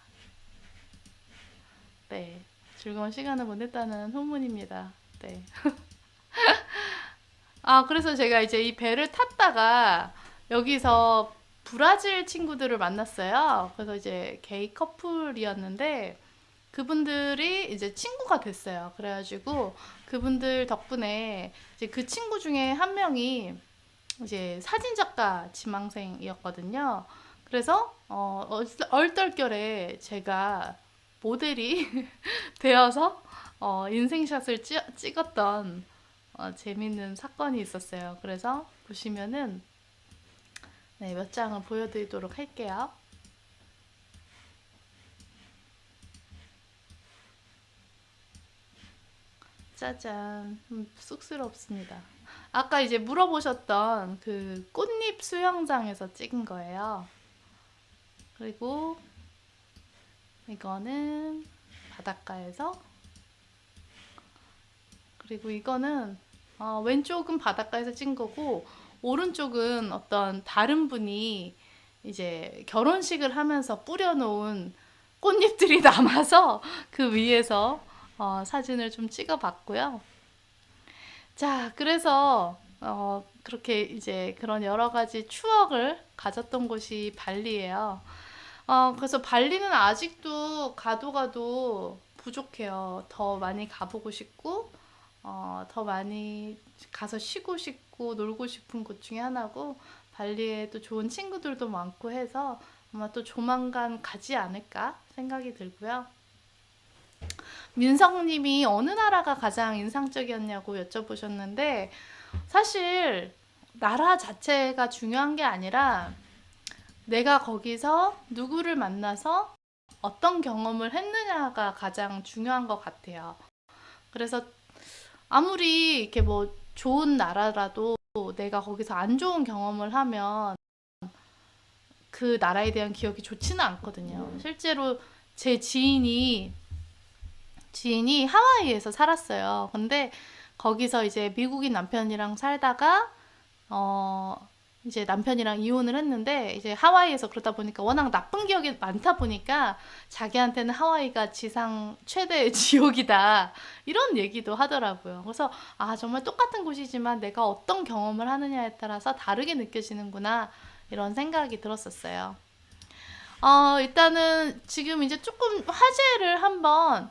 네. 즐거운 시간을 보냈다는 후문입니다. 네. 그래서 제가 이제 이 배를 탔다가 여기서 브라질 친구들을 만났어요. 그래서 이제 게이 커플이었는데 그분들이 이제 친구가 됐어요. 그래가지고 그분들 덕분에 이제 그 친구 중에 한 명이 이제 사진작가 지망생이었거든요. 그래서 얼떨결에 제가 모델이 되어서 인생샷을 찍었던 재밌는 사건이 있었어요. 그래서 보시면은 네, 몇 장을 보여드리도록 할게요. 짜잔. 쑥스럽습니다. 아까 이제 물어보셨던 그 꽃잎 수영장에서 찍은 거예요. 그리고 이거는 바닷가에서, 그리고 이거는 왼쪽은 바닷가에서 찍은 거고 오른쪽은 어떤 다른 분이 이제 결혼식을 하면서 뿌려놓은 꽃잎들이 남아서 그 위에서 사진을 좀 찍어봤고요. 자, 그래서 그렇게 이제 그런 여러 가지 추억을 가졌던 곳이 발리예요. 그래서 발리는 아직도 가도 부족해요. 더 많이 가보고 싶고, 더 많이 가서 쉬고 싶고 놀고 싶은 곳 중에 하나고, 발리에 또 좋은 친구들도 많고 해서 아마 또 조만간 가지 않을까 생각이 들고요. 민성님이 어느 나라가 가장 인상적이었냐고 여쭤보셨는데, 사실 나라 자체가 중요한 게 아니라 내가 거기서 누구를 만나서 어떤 경험을 했느냐가 가장 중요한 것 같아요. 그래서 아무리 이렇게 뭐 좋은 나라라도 내가 거기서 안 좋은 경험을 하면 그 나라에 대한 기억이 좋지는 않거든요. 실제로 제 지인이 하와이에서 살았어요. 근데 거기서 이제 미국인 남편이랑 살다가 어 이제 남편이랑 이혼을 했는데, 이제 하와이에서 그러다 보니까 워낙 나쁜 기억이 많다 보니까 자기한테는 하와이가 지상 최대의 지옥이다, 이런 얘기도 하더라고요. 그래서 정말 똑같은 곳이지만 내가 어떤 경험을 하느냐에 따라서 다르게 느껴지는구나, 이런 생각이 들었었어요. 일단은 지금 이제 조금 화제를 한번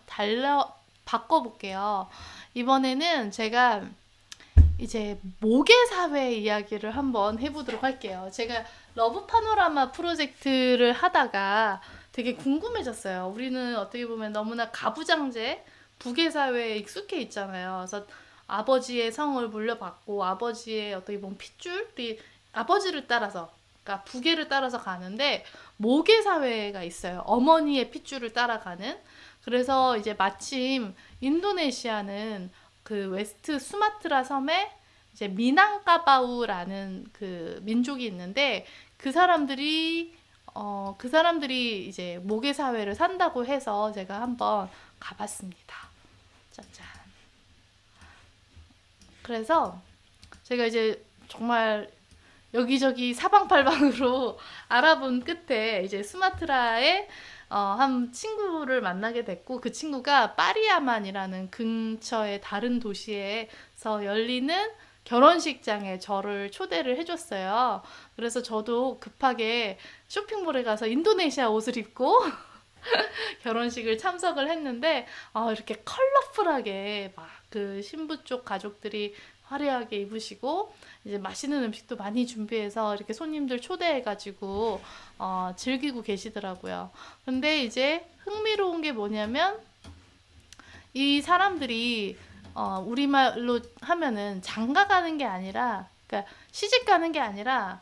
바꿔볼게요. 이번에는 제가 이제 모계사회 이야기를 한번 해보도록 할게요. 제가 러브 파노라마 프로젝트를 하다가 되게 궁금해졌어요. 우리는 어떻게 보면 너무나 가부장제 부계사회에 익숙해 있잖아요. 그래서 아버지의 성을 물려받고 아버지의 어떻게 보면 핏줄이 아버지를 따라서, 그러니까 부계를 따라서 가는데, 모계사회가 있어요. 어머니의 핏줄을 따라가는. 그래서 이제 마침 인도네시아는 그 웨스트 수마트라 섬에 이제 미난카바우라는 그 민족이 있는데 그 사람들이 이제 모계 사회를 산다고 해서 제가 한번 가봤습니다. 짜잔. 그래서 제가 이제 정말 여기저기 사방팔방으로 알아본 끝에 이제 수마트라에 한 친구를 만나게 됐고, 그 친구가 파리야만이라는 근처의 다른 도시에서 열리는 결혼식장에 저를 초대를 해줬어요. 그래서 저도 급하게 쇼핑몰에 가서 인도네시아 옷을 입고 결혼식을 참석을 했는데, 이렇게 컬러풀하게 막 그 신부 쪽 가족들이 화려하게 입으시고 이제 맛있는 음식도 많이 준비해서 이렇게 손님들 초대해가지고 즐기고 계시더라고요. 근데 이제 흥미로운 게 뭐냐면 이 사람들이 우리말로 하면은 장가 가는 게 아니라, 그러니까 시집 가는 게 아니라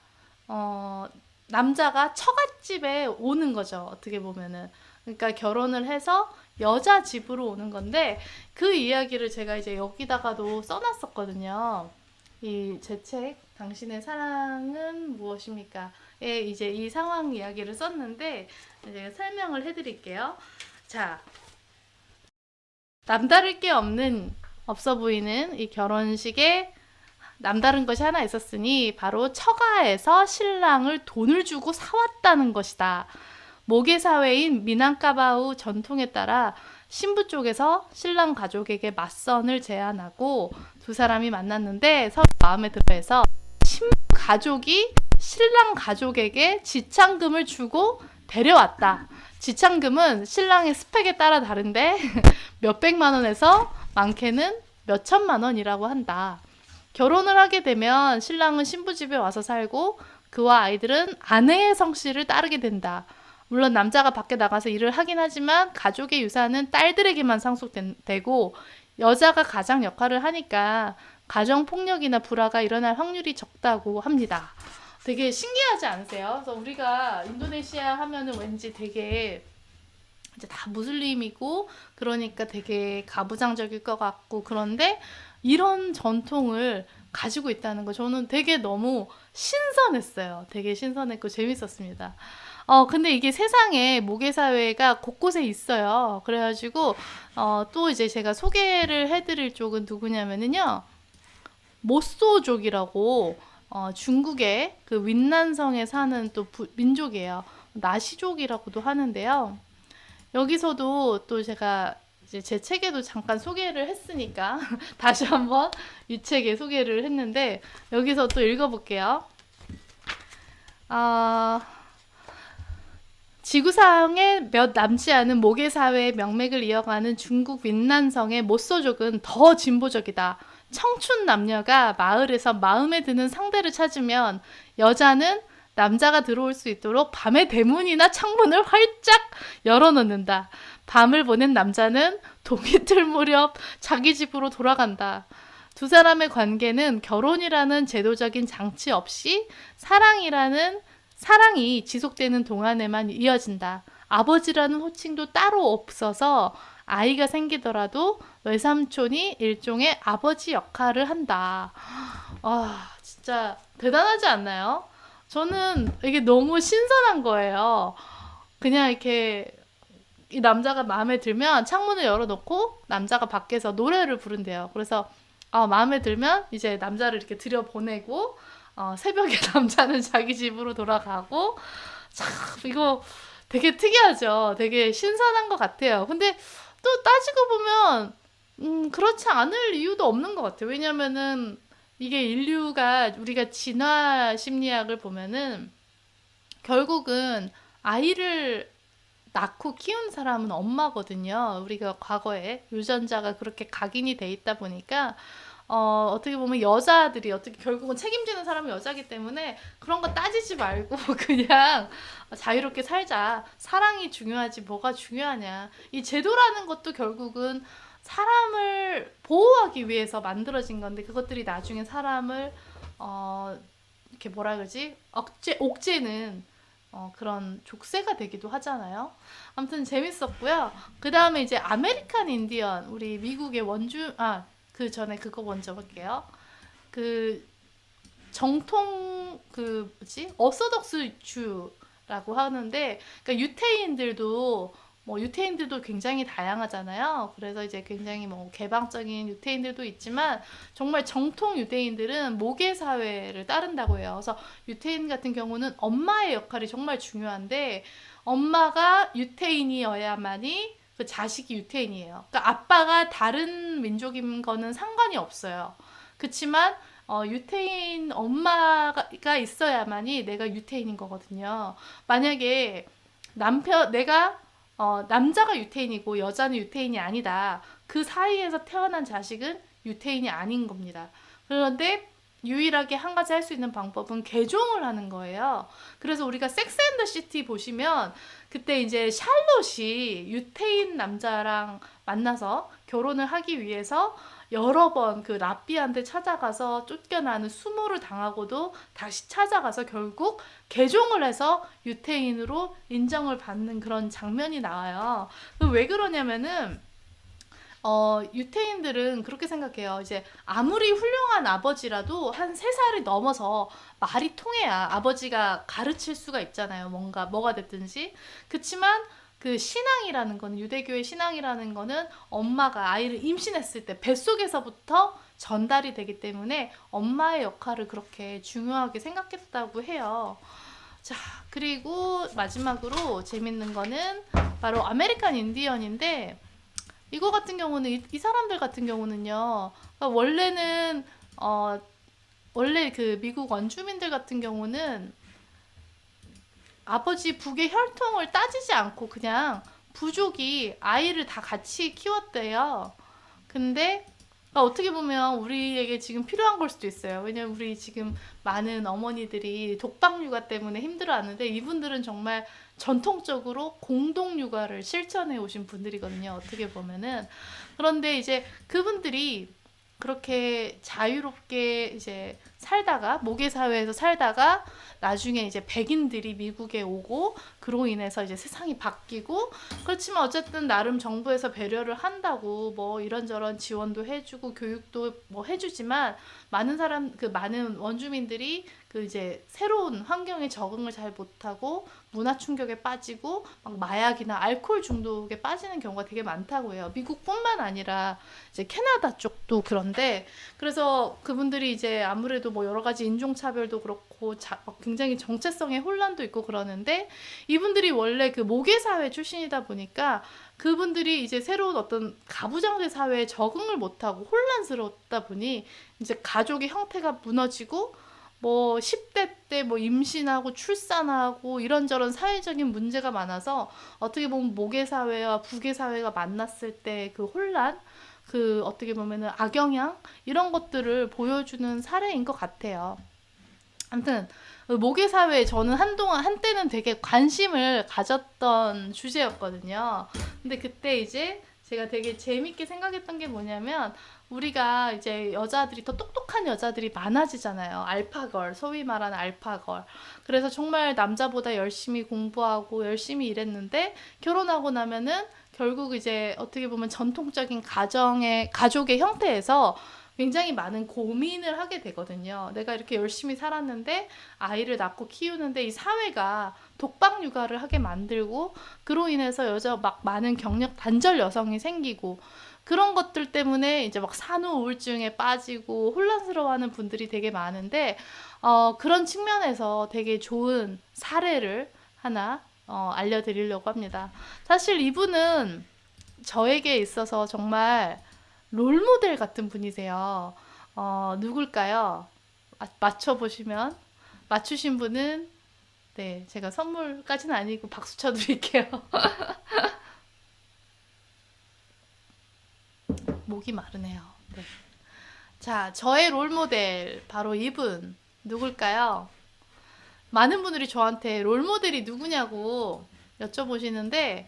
남자가 처갓집에 오는 거죠. 어떻게 보면은. 그러니까 결혼을 해서 여자 집으로 오는 건데, 그 이야기를 제가 이제 여기다가도 써놨었거든요. 이 제 책 당신의 사랑은 무엇입니까? 에 이제 이 상황 이야기를 썼는데 이제 설명을 해드릴게요. 자, 남다를 게 없어 보이는 이 결혼식에 남다른 것이 하나 있었으니 바로 처가에서 신랑을 돈을 주고 사왔다는 것이다. 모계 사회인 미난카바우 전통에 따라 신부 쪽에서 신랑 가족에게 맞선을 제안하고 두 사람이 만났는데 서로 마음에 들어해서 신부 가족이 신랑 가족에게 지참금을 주고 데려왔다. 지참금은 신랑의 스펙에 따라 다른데 몇백만 원에서 많게는 몇천만 원이라고 한다. 결혼을 하게 되면 신랑은 신부 집에 와서 살고 그와 아이들은 아내의 성씨를 따르게 된다. 물론 남자가 밖에 나가서 일을 하긴 하지만 가족의 유산은 딸들에게만 상속되고 여자가 가장 역할을 하니까 가정폭력이나 불화가 일어날 확률이 적다고 합니다. 되게 신기하지 않으세요? 그래서 우리가 인도네시아 하면은 왠지 되게 이제 다 무슬림이고 그러니까 되게 가부장적일 것 같고, 그런데 이런 전통을 가지고 있다는 거 저는 되게 너무 신선했어요. 되게 신선했고 재밌었습니다. 근데 이게 세상에 모계사회가 곳곳에 있어요. 그래가지고, 또 이제 제가 소개를 해드릴 쪽은 누구냐면은요, 모쏘족이라고, 중국의 그 윈난성에 사는 또 민족이에요. 나시족이라고도 하는데요. 여기서도 또 제가 이제 제 책에도 잠깐 소개를 했으니까 다시 한번 이 책에 소개를 했는데, 여기서 또 읽어볼게요. 지구상에 몇 남지 않은 모계사회의 명맥을 이어가는 중국 윈난성의 모쏘족은 더 진보적이다. 청춘 남녀가 마을에서 마음에 드는 상대를 찾으면 여자는 남자가 들어올 수 있도록 밤에 대문이나 창문을 활짝 열어놓는다. 밤을 보낸 남자는 동이틀 무렵 자기 집으로 돌아간다. 두 사람의 관계는 결혼이라는 제도적인 장치 없이 사랑이 지속되는 동안에만 이어진다. 아버지라는 호칭도 따로 없어서 아이가 생기더라도 외삼촌이 일종의 아버지 역할을 한다. 진짜 대단하지 않나요? 저는 이게 너무 신선한 거예요. 그냥 이렇게 이 남자가 마음에 들면 창문을 열어놓고 남자가 밖에서 노래를 부른대요. 그래서 마음에 들면 이제 남자를 이렇게 들여보내고 새벽에 남자는 자기 집으로 돌아가고, 참 이거 되게 특이하죠. 되게 신선한 것 같아요. 근데 또 따지고 보면 그렇지 않을 이유도 없는 것 같아요. 왜냐면은 이게 우리가 진화 심리학을 보면은 결국은 아이를 낳고 키운 사람은 엄마거든요. 우리가 과거에 유전자가 그렇게 각인이 돼 있다 보니까 어떻게 보면 여자들이 어떻게 결국은 책임지는 사람은 여자기 때문에 그런 거 따지지 말고 그냥 자유롭게 살자. 사랑이 중요하지 뭐가 중요하냐. 이 제도라는 것도 결국은 사람을 보호하기 위해서 만들어진 건데, 그것들이 나중에 사람을 이렇게 뭐라 그러지? 옥죄는 그런 족쇄가 되기도 하잖아요. 아무튼 재밌었고요. 그 다음에 이제 아메리칸 인디언, 우리 미국의 그 전에 그거 먼저 볼게요. 그 정통 그 뭐지 어소덕스 주라고 하는데, 그러니까 유태인들도 굉장히 다양하잖아요. 그래서 이제 굉장히 뭐 개방적인 유태인들도 있지만 정말 정통 유대인들은 모계 사회를 따른다고 해요. 그래서 유태인 같은 경우는 엄마의 역할이 정말 중요한데, 엄마가 유태인이어야만이 그 자식이 유태인이에요. 그러니까 아빠가 다른 민족인 거는 상관이 없어요. 그치만 유태인 엄마가 있어야만이 내가 유태인인 거거든요. 만약에 남자가 유태인이고 여자는 유태인이 아니다. 그 사이에서 태어난 자식은 유태인이 아닌 겁니다. 그런데 유일하게 한 가지 할 수 있는 방법은 개종을 하는 거예요. 그래서 우리가 섹스 앤 더 시티 보시면 그때 이제 샬롯이 유태인 남자랑 만나서 결혼을 하기 위해서 여러 번 그 랍비한테 찾아가서 쫓겨나는 수모를 당하고도 다시 찾아가서 결국 개종을 해서 유태인으로 인정을 받는 그런 장면이 나와요. 왜 그러냐면은 유태인들은 그렇게 생각해요. 이제 아무리 훌륭한 아버지라도 한 3살이 넘어서 말이 통해야 아버지가 가르칠 수가 있잖아요. 뭐가 됐든지. 그치만 그 신앙이라는 거는, 유대교의 신앙이라는 거는 엄마가 아이를 임신했을 때 뱃속에서부터 전달이 되기 때문에 엄마의 역할을 그렇게 중요하게 생각했다고 해요. 자, 그리고 마지막으로 재밌는 거는 바로 아메리칸 인디언인데, 이거 같은 경우는 이 사람들 같은 경우는요. 그러니까 원래 그 미국 원주민들 같은 경우는 아버지 북의 혈통을 따지지 않고 그냥 부족이 아이를 다 같이 키웠대요. 근데 어떻게 보면 우리에게 지금 필요한 걸 수도 있어요. 왜냐면 우리 지금 많은 어머니들이 독박육아 때문에 힘들어하는데, 이분들은 정말 전통적으로 공동육아를 실천해 오신 분들이거든요. 어떻게 보면은. 그런데 이제 그분들이 그렇게 자유롭게 이제 살다가, 모계사회에서 살다가 나중에 이제 백인들이 미국에 오고, 그로 인해서 이제 세상이 바뀌고, 그렇지만 어쨌든 나름 정부에서 배려를 한다고 뭐 이런저런 지원도 해주고 교육도 뭐 해주지만, 많은 원주민들이 그 이제 새로운 환경에 적응을 잘 못하고 문화 충격에 빠지고 막 마약이나 알코올 중독에 빠지는 경우가 되게 많다고 해요. 미국뿐만 아니라 이제 캐나다 쪽도 그런데, 그래서 그분들이 이제 아무래도 뭐 여러 가지 인종차별도 그렇고 굉장히 정체성의 혼란도 있고 그러는데, 이분들이 원래 그 모계사회 출신이다 보니까 그분들이 이제 새로운 어떤 가부장제 사회에 적응을 못하고 혼란스럽다 보니 이제 가족의 형태가 무너지고, 뭐 10대 때 뭐 임신하고 출산하고 이런저런 사회적인 문제가 많아서, 어떻게 보면 모계 사회와 부계 사회가 만났을 때 그 혼란, 그 어떻게 보면은 악영향, 이런 것들을 보여주는 사례인 것 같아요. 아무튼 모계 사회에 저는 한때는 되게 관심을 가졌던 주제였거든요. 근데 그때 이제 제가 되게 재밌게 생각했던 게 뭐냐면, 우리가 이제 여자들이 더 똑똑한 여자들이 많아지잖아요. 알파걸, 소위 말하는 알파걸. 그래서 정말 남자보다 열심히 공부하고 열심히 일했는데, 결혼하고 나면은 결국 이제 어떻게 보면 전통적인 가족의 형태에서 굉장히 많은 고민을 하게 되거든요. 내가 이렇게 열심히 살았는데 아이를 낳고 키우는데 이 사회가 독박 육아를 하게 만들고, 그로 인해서 많은 경력 단절 여성이 생기고, 그런 것들 때문에 이제 막 산후 우울증에 빠지고 혼란스러워하는 분들이 되게 많은데, 그런 측면에서 되게 좋은 사례를 하나 알려드리려고 합니다. 사실 이분은 저에게 있어서 정말 롤모델 같은 분이세요. 누굴까요? 맞춰보시면, 맞추신 분은, 네, 제가 선물까지는 아니고 박수 쳐드릴게요. 목이 마르네요. 네. 자, 저의 롤모델, 바로 이분, 누굴까요? 많은 분들이 저한테 롤모델이 누구냐고 여쭤보시는데,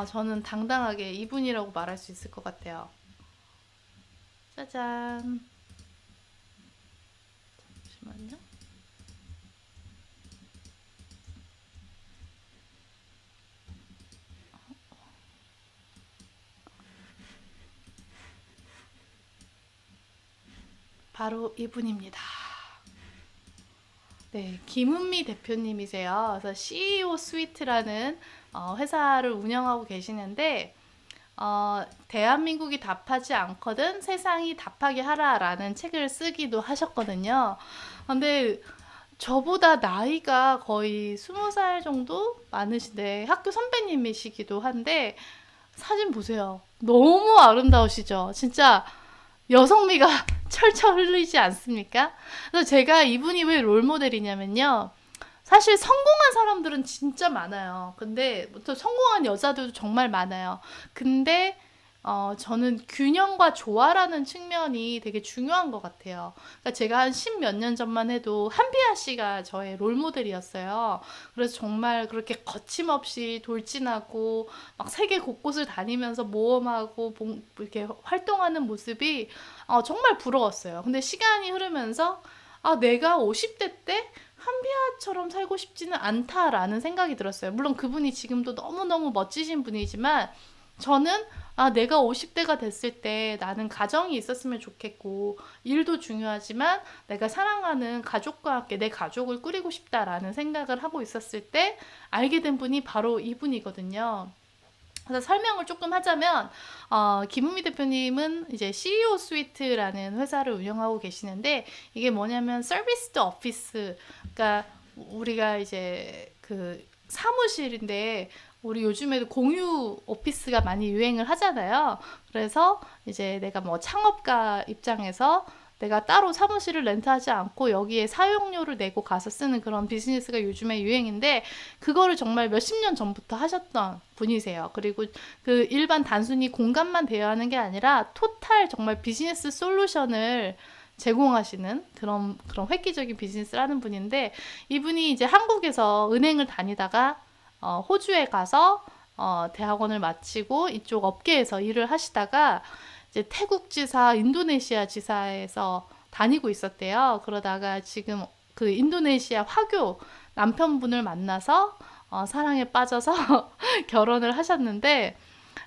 저는 당당하게 이분이라고 말할 수 있을 것 같아요. 짜잔. 잠시만요. 바로 이분입니다. 네, 김은미 대표님이세요. 그래서 CEO 스위트라는 회사를 운영하고 계시는데, 대한민국이 답하지 않거든 세상이 답하게 하라라는 책을 쓰기도 하셨거든요. 근데 저보다 나이가 거의 20살 정도 많으신데 학교 선배님이시기도 한데 사진 보세요. 너무 아름다우시죠? 진짜 여성미가 철철 흘리지 않습니까? 그래서 제가 이분이 왜 롤모델이냐면요. 사실 성공한 사람들은 진짜 많아요. 근데 또 성공한 여자들도 정말 많아요. 근데 저는 균형과 조화라는 측면이 되게 중요한 것 같아요. 그러니까 제가 한 10몇 년 전만 해도 한비아 씨가 저의 롤모델이었어요. 그래서 정말 그렇게 거침없이 돌진하고 막 세계 곳곳을 다니면서 모험하고 이렇게 활동하는 모습이 정말 부러웠어요. 근데 시간이 흐르면서 내가 50대 때 한비아처럼 살고 싶지는 않다라는 생각이 들었어요. 물론 그분이 지금도 너무너무 멋지신 분이지만 저는 내가 50대가 됐을 때 나는 가정이 있었으면 좋겠고 일도 중요하지만 내가 사랑하는 가족과 함께 내 가족을 꾸리고 싶다라는 생각을 하고 있었을 때 알게 된 분이 바로 이분이거든요. 그래서 설명을 조금 하자면 김은미 대표님은 이제 CEO 스위트라는 회사를 운영하고 계시는데 이게 뭐냐면 서비스 드 오피스, 그러니까 우리가 이제 그 사무실인데 우리 요즘에도 공유 오피스가 많이 유행을 하잖아요. 그래서 이제 내가 뭐 창업가 입장에서 내가 따로 사무실을 렌트하지 않고 여기에 사용료를 내고 가서 쓰는 그런 비즈니스가 요즘에 유행인데 그거를 정말 몇십 년 전부터 하셨던 분이세요. 그리고 그 일반 단순히 공간만 대여하는 게 아니라 토탈 정말 비즈니스 솔루션을 제공하시는 그런 획기적인 비즈니스를 하는 분인데 이분이 이제 한국에서 은행을 다니다가 호주에 가서 대학원을 마치고 이쪽 업계에서 일을 하시다가 이제 태국 지사, 인도네시아 지사에서 다니고 있었대요. 그러다가 지금 그 인도네시아 화교 남편분을 만나서 사랑에 빠져서 결혼을 하셨는데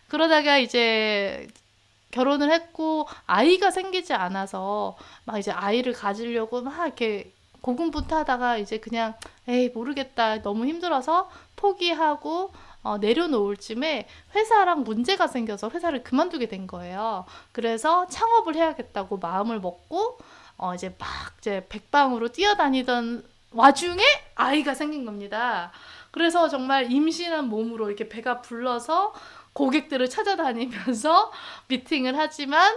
그러다가 이제 결혼을 했고 아이가 생기지 않아서 막 이제 아이를 가지려고 막 이렇게 고군분투하다가 이제 그냥 에이 모르겠다 너무 힘들어서 포기하고 내려놓을 쯤에 회사랑 문제가 생겨서 회사를 그만두게 된 거예요. 그래서 창업을 해야겠다고 마음을 먹고 이제 막 이제 백방으로 뛰어다니던 와중에 아이가 생긴 겁니다. 그래서 정말 임신한 몸으로 이렇게 배가 불러서 고객들을 찾아다니면서 미팅을 하지만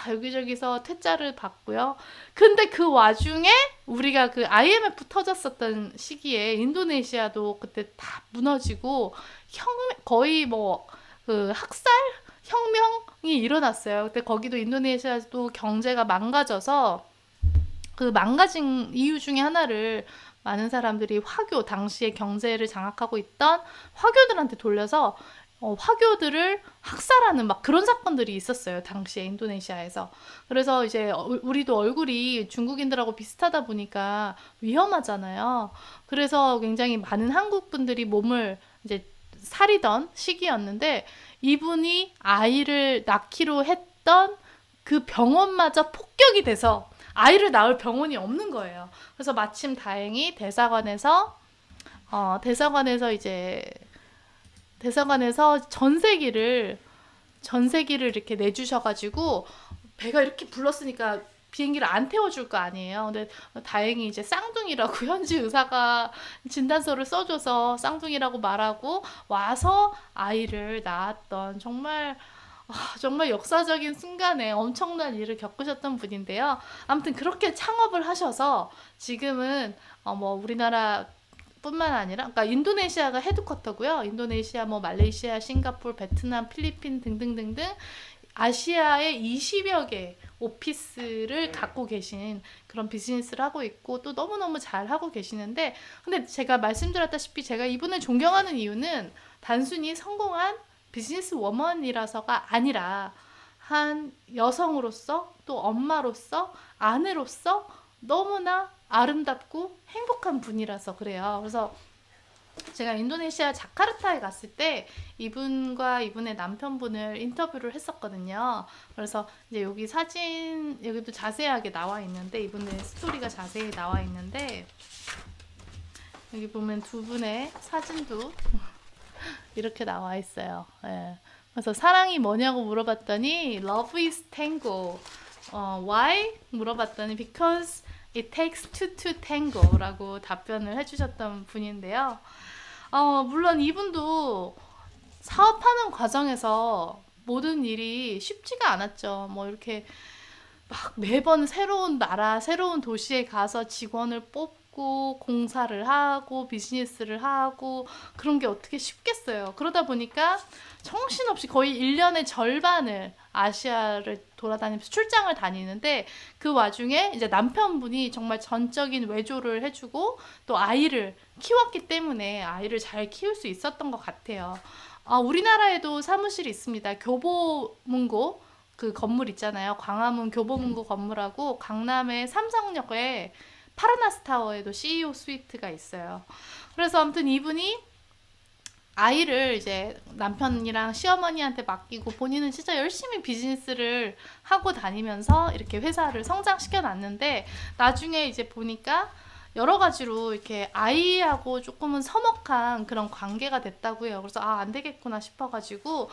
여기저기서 퇴짜를 받고요. 근데 그 와중에 우리가 그 IMF 터졌었던 시기에 인도네시아도 그때 다 무너지고 거의 뭐 그 학살 혁명이 일어났어요. 그때 거기도 인도네시아도 경제가 망가져서 그 망가진 이유 중에 하나를 많은 사람들이 화교 당시에 경제를 장악하고 있던 화교들한테 돌려서 화교들을 학살하는 막 그런 사건들이 있었어요. 당시에 인도네시아에서. 그래서 이제 우리도 얼굴이 중국인들하고 비슷하다 보니까 위험하잖아요. 그래서 굉장히 많은 한국 분들이 몸을 이제 사리던 시기였는데 이분이 아이를 낳기로 했던 그 병원마저 폭격이 돼서 아이를 낳을 병원이 없는 거예요. 그래서 마침 다행히 대사관에서 이제 대사관에서 전세기를 이렇게 내주셔가지고 배가 이렇게 불렀으니까 비행기를 안 태워줄 거 아니에요. 근데 다행히 이제 쌍둥이라고 현지 의사가 진단서를 써줘서 쌍둥이라고 말하고 와서 아이를 낳았던 정말 역사적인 순간에 엄청난 일을 겪으셨던 분인데요. 아무튼 그렇게 창업을 하셔서 지금은 뭐 우리나라 뿐만 아니라, 그러니까 인도네시아가 헤드쿼터고요. 인도네시아, 뭐 말레이시아, 싱가포르, 베트남, 필리핀 등등등등 아시아의 20여 개 오피스를 갖고 계신 그런 비즈니스를 하고 있고 또 너무너무 잘 하고 계시는데 근데 제가 말씀드렸다시피 제가 이분을 존경하는 이유는 단순히 성공한 비즈니스 워먼이라서가 아니라 한 여성으로서 또 엄마로서 아내로서 너무나 아름답고 행복한 분이라서 그래요. 그래서 제가 인도네시아 자카르타에 갔을 때 이분과 이분의 남편분을 인터뷰를 했었거든요. 그래서 이제 여기 사진, 여기도 자세하게 나와 있는데, 이분의 스토리가 자세히 나와 있는데, 여기 보면 두 분의 사진도 이렇게 나와 있어요. 예. 그래서 사랑이 뭐냐고 물어봤더니 Love is tango. Why? 물어봤더니 Because it takes two to tango 라고 답변을 해주셨던 분인데요. 물론 이분도 사업하는 과정에서 모든 일이 쉽지가 않았죠. 뭐 이렇게 막 매번 새로운 나라, 새로운 도시에 가서 직원을 뽑고 공사를 하고 비즈니스를 하고 그런 게 어떻게 쉽겠어요. 그러다 보니까 정신없이 거의 1년의 절반을 아시아를 돌아다니면서 출장을 다니는데, 그 와중에 이제 남편분이 정말 전적인 외조를 해주고 또 아이를 키웠기 때문에 아이를 잘 키울 수 있었던 것 같아요. 우리나라에도 사무실이 있습니다. 교보문고 그 건물 있잖아요. 광화문 교보문고 건물하고 강남의 삼성역에 파라나스타워에도 CEO 스위트가 있어요. 그래서 아무튼 이분이 아이를 이제 남편이랑 시어머니한테 맡기고 본인은 진짜 열심히 비즈니스를 하고 다니면서 이렇게 회사를 성장시켜 놨는데, 나중에 이제 보니까 여러 가지로 이렇게 아이하고 조금은 서먹한 그런 관계가 됐다고 해요. 그래서 안 되겠구나 싶어가지고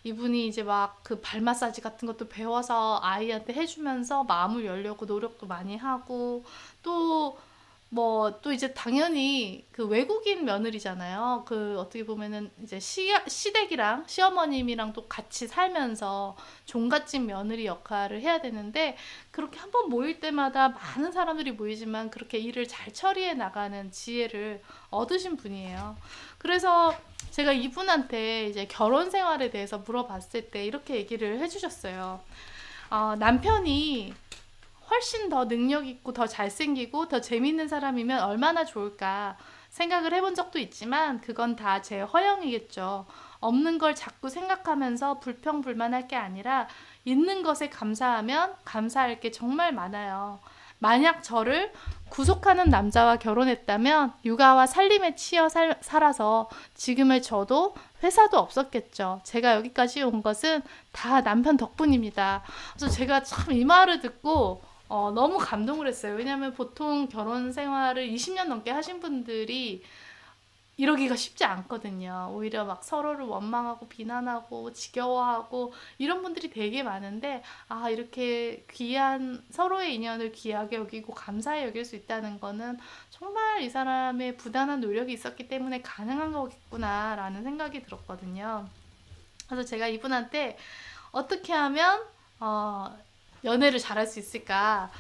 이분이 이제 막 그 발 마사지 같은 것도 배워서 아이한테 해주면서 마음을 열려고 노력도 많이 하고, 또 뭐 또 이제 당연히 그 외국인 며느리잖아요. 그 어떻게 보면은 이제 시댁이랑 시어머님이랑 또 같이 살면서 종갓집 며느리 역할을 해야 되는데, 그렇게 한번 모일 때마다 많은 사람들이 모이지만 그렇게 일을 잘 처리해 나가는 지혜를 얻으신 분이에요. 그래서 제가 이분한테 이제 결혼 생활에 대해서 물어봤을 때 이렇게 얘기를 해주셨어요. 남편이 훨씬 더 능력 있고 더 잘생기고 더 재밌는 사람이면 얼마나 좋을까 생각을 해본 적도 있지만, 그건 다 제 허영이겠죠. 없는 걸 자꾸 생각하면서 불평불만할 게 아니라 있는 것에 감사하면 감사할 게 정말 많아요. 만약 저를 구속하는 남자와 결혼했다면 육아와 살림에 치여 살아서 지금의 저도 회사도 없었겠죠. 제가 여기까지 온 것은 다 남편 덕분입니다. 그래서 제가 참 이 말을 듣고 너무 감동을 했어요. 왜냐하면 보통 결혼 생활을 20년 넘게 하신 분들이 이러기가 쉽지 않거든요. 오히려 막 서로를 원망하고 비난하고 지겨워하고 이런 분들이 되게 많은데, 이렇게 귀한 서로의 인연을 귀하게 여기고 감사히 여길 수 있다는 거는 정말 이 사람의 부단한 노력이 있었기 때문에 가능한 거겠구나라는 생각이 들었거든요. 그래서 제가 이분한테 어떻게 하면 연애를 잘할 수 있을까?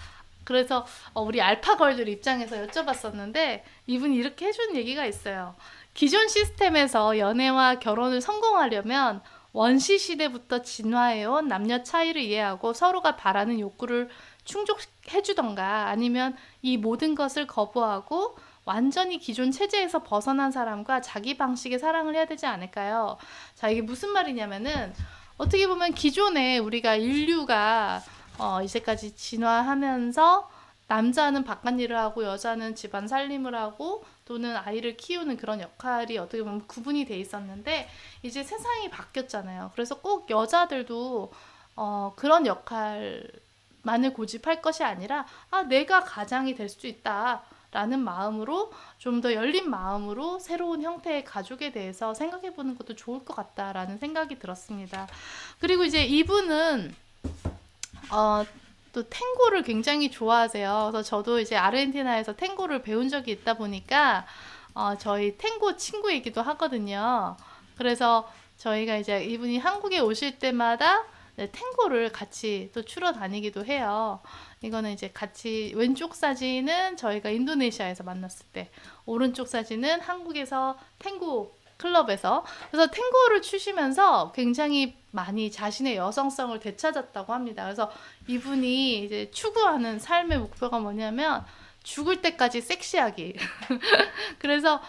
그래서 우리 알파걸들 입장에서 여쭤봤었는데, 이분이 이렇게 해준 얘기가 있어요. 기존 시스템에서 연애와 결혼을 성공하려면 원시 시대부터 진화해온 남녀 차이를 이해하고 서로가 바라는 욕구를 충족해주던가, 아니면 이 모든 것을 거부하고 완전히 기존 체제에서 벗어난 사람과 자기 방식의 사랑을 해야 되지 않을까요? 자, 이게 무슨 말이냐면은, 어떻게 보면 기존에 우리가 인류가 이제까지 진화하면서 남자는 바깥일을 하고 여자는 집안 살림을 하고 또는 아이를 키우는 그런 역할이 어떻게 보면 구분이 돼 있었는데, 이제 세상이 바뀌었잖아요. 그래서 꼭 여자들도 그런 역할만을 고집할 것이 아니라 내가 가장이 될 수 있다 라는 마음으로, 좀 더 열린 마음으로 새로운 형태의 가족에 대해서 생각해 보는 것도 좋을 것 같다라는 생각이 들었습니다. 그리고 이제 이분은 또 탱고를 굉장히 좋아하세요. 그래서 저도 이제 아르헨티나에서 탱고를 배운 적이 있다 보니까 저희 탱고 친구이기도 하거든요. 그래서 저희가 이제 이분이 한국에 오실 때마다 탱고를 같이 또 추러 다니기도 해요. 이거는 이제 같이, 왼쪽 사진은 저희가 인도네시아에서 만났을 때, 오른쪽 사진은 한국에서 탱고 클럽에서. 그래서 탱고를 추시면서 굉장히 많이 자신의 여성성을 되찾았다고 합니다. 그래서 이분이 이제 추구하는 삶의 목표가 뭐냐면 죽을 때까지 섹시하기. 그래서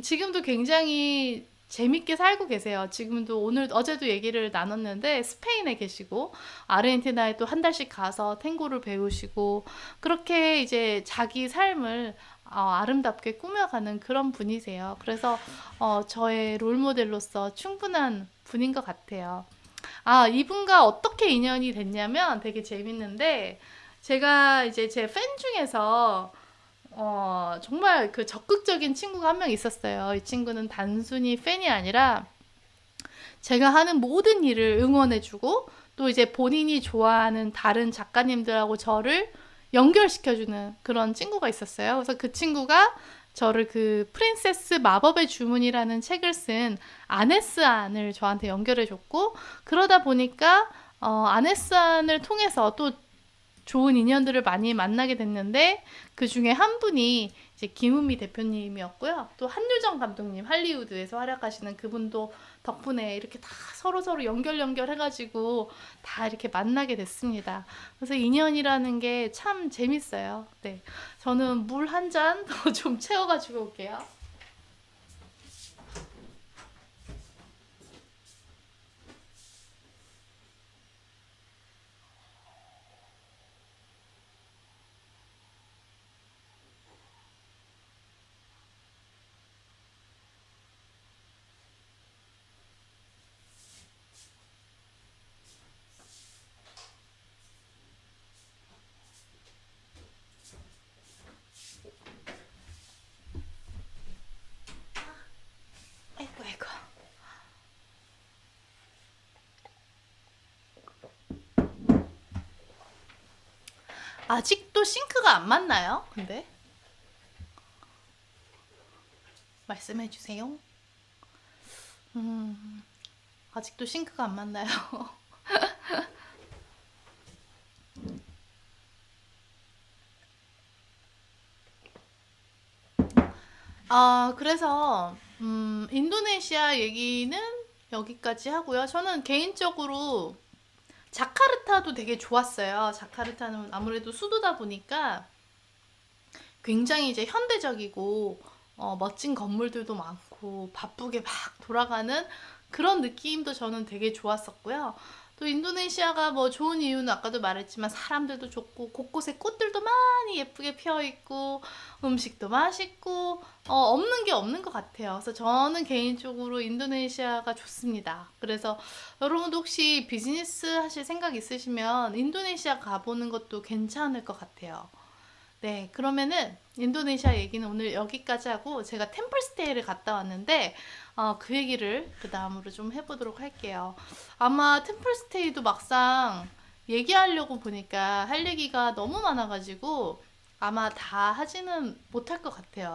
지금도 굉장히 재밌게 살고 계세요. 지금도 어제도 얘기를 나눴는데 스페인에 계시고 아르헨티나에 또 한 달씩 가서 탱고를 배우시고, 그렇게 이제 자기 삶을 아름답게 꾸며가는 그런 분이세요. 그래서 저의 롤모델로서 충분한 분인 것 같아요. 이분과 어떻게 인연이 됐냐면 되게 재밌는데, 제가 이제 제 팬 중에서 정말 그 적극적인 친구가 한 명 있었어요. 이 친구는 단순히 팬이 아니라 제가 하는 모든 일을 응원해주고, 또 이제 본인이 좋아하는 다른 작가님들하고 저를 연결시켜주는 그런 친구가 있었어요. 그래서 그 친구가 저를 그 프린세스 마법의 주문이라는 책을 쓴 아네스 안을 저한테 연결해줬고, 그러다 보니까 아네스 안을 통해서 또 좋은 인연들을 많이 만나게 됐는데, 그 중에 한 분이 이제 김은미 대표님이었고요. 또 한유정 감독님, 할리우드에서 활약하시는 그분도 덕분에 이렇게 다 서로 연결해가지고 다 이렇게 만나게 됐습니다. 그래서 인연이라는 게 참 재밌어요. 네. 저는 물 한 잔 더 좀 채워가지고 올게요. 아이고, 아이고. 아직도 싱크가 안 맞나요? 근데 말씀해 주세요. 아직도 싱크가 안 맞나요? 그래서 인도네시아 얘기는 여기까지 하고요. 저는 개인적으로 자카르타도 되게 좋았어요. 자카르타는 아무래도 수도다 보니까 굉장히 이제 현대적이고 멋진 건물들도 많고 바쁘게 막 돌아가는 그런 느낌도 저는 되게 좋았었고요. 또 인도네시아가 뭐 좋은 이유는 아까도 말했지만 사람들도 좋고 곳곳에 꽃들도 많이 예쁘게 피어 있고 음식도 맛있고 없는 게 없는 것 같아요. 그래서 저는 개인적으로 인도네시아가 좋습니다. 그래서 여러분도 혹시 비즈니스 하실 생각 있으시면 인도네시아 가보는 것도 괜찮을 것 같아요. 네, 그러면은 인도네시아 얘기는 오늘 여기까지 하고, 제가 템플스테이를 갔다 왔는데 그 얘기를 그 다음으로 좀 해보도록 할게요. 아마 템플스테이도 막상 얘기하려고 보니까 할 얘기가 너무 많아가지고 아마 다 하지는 못할 것 같아요.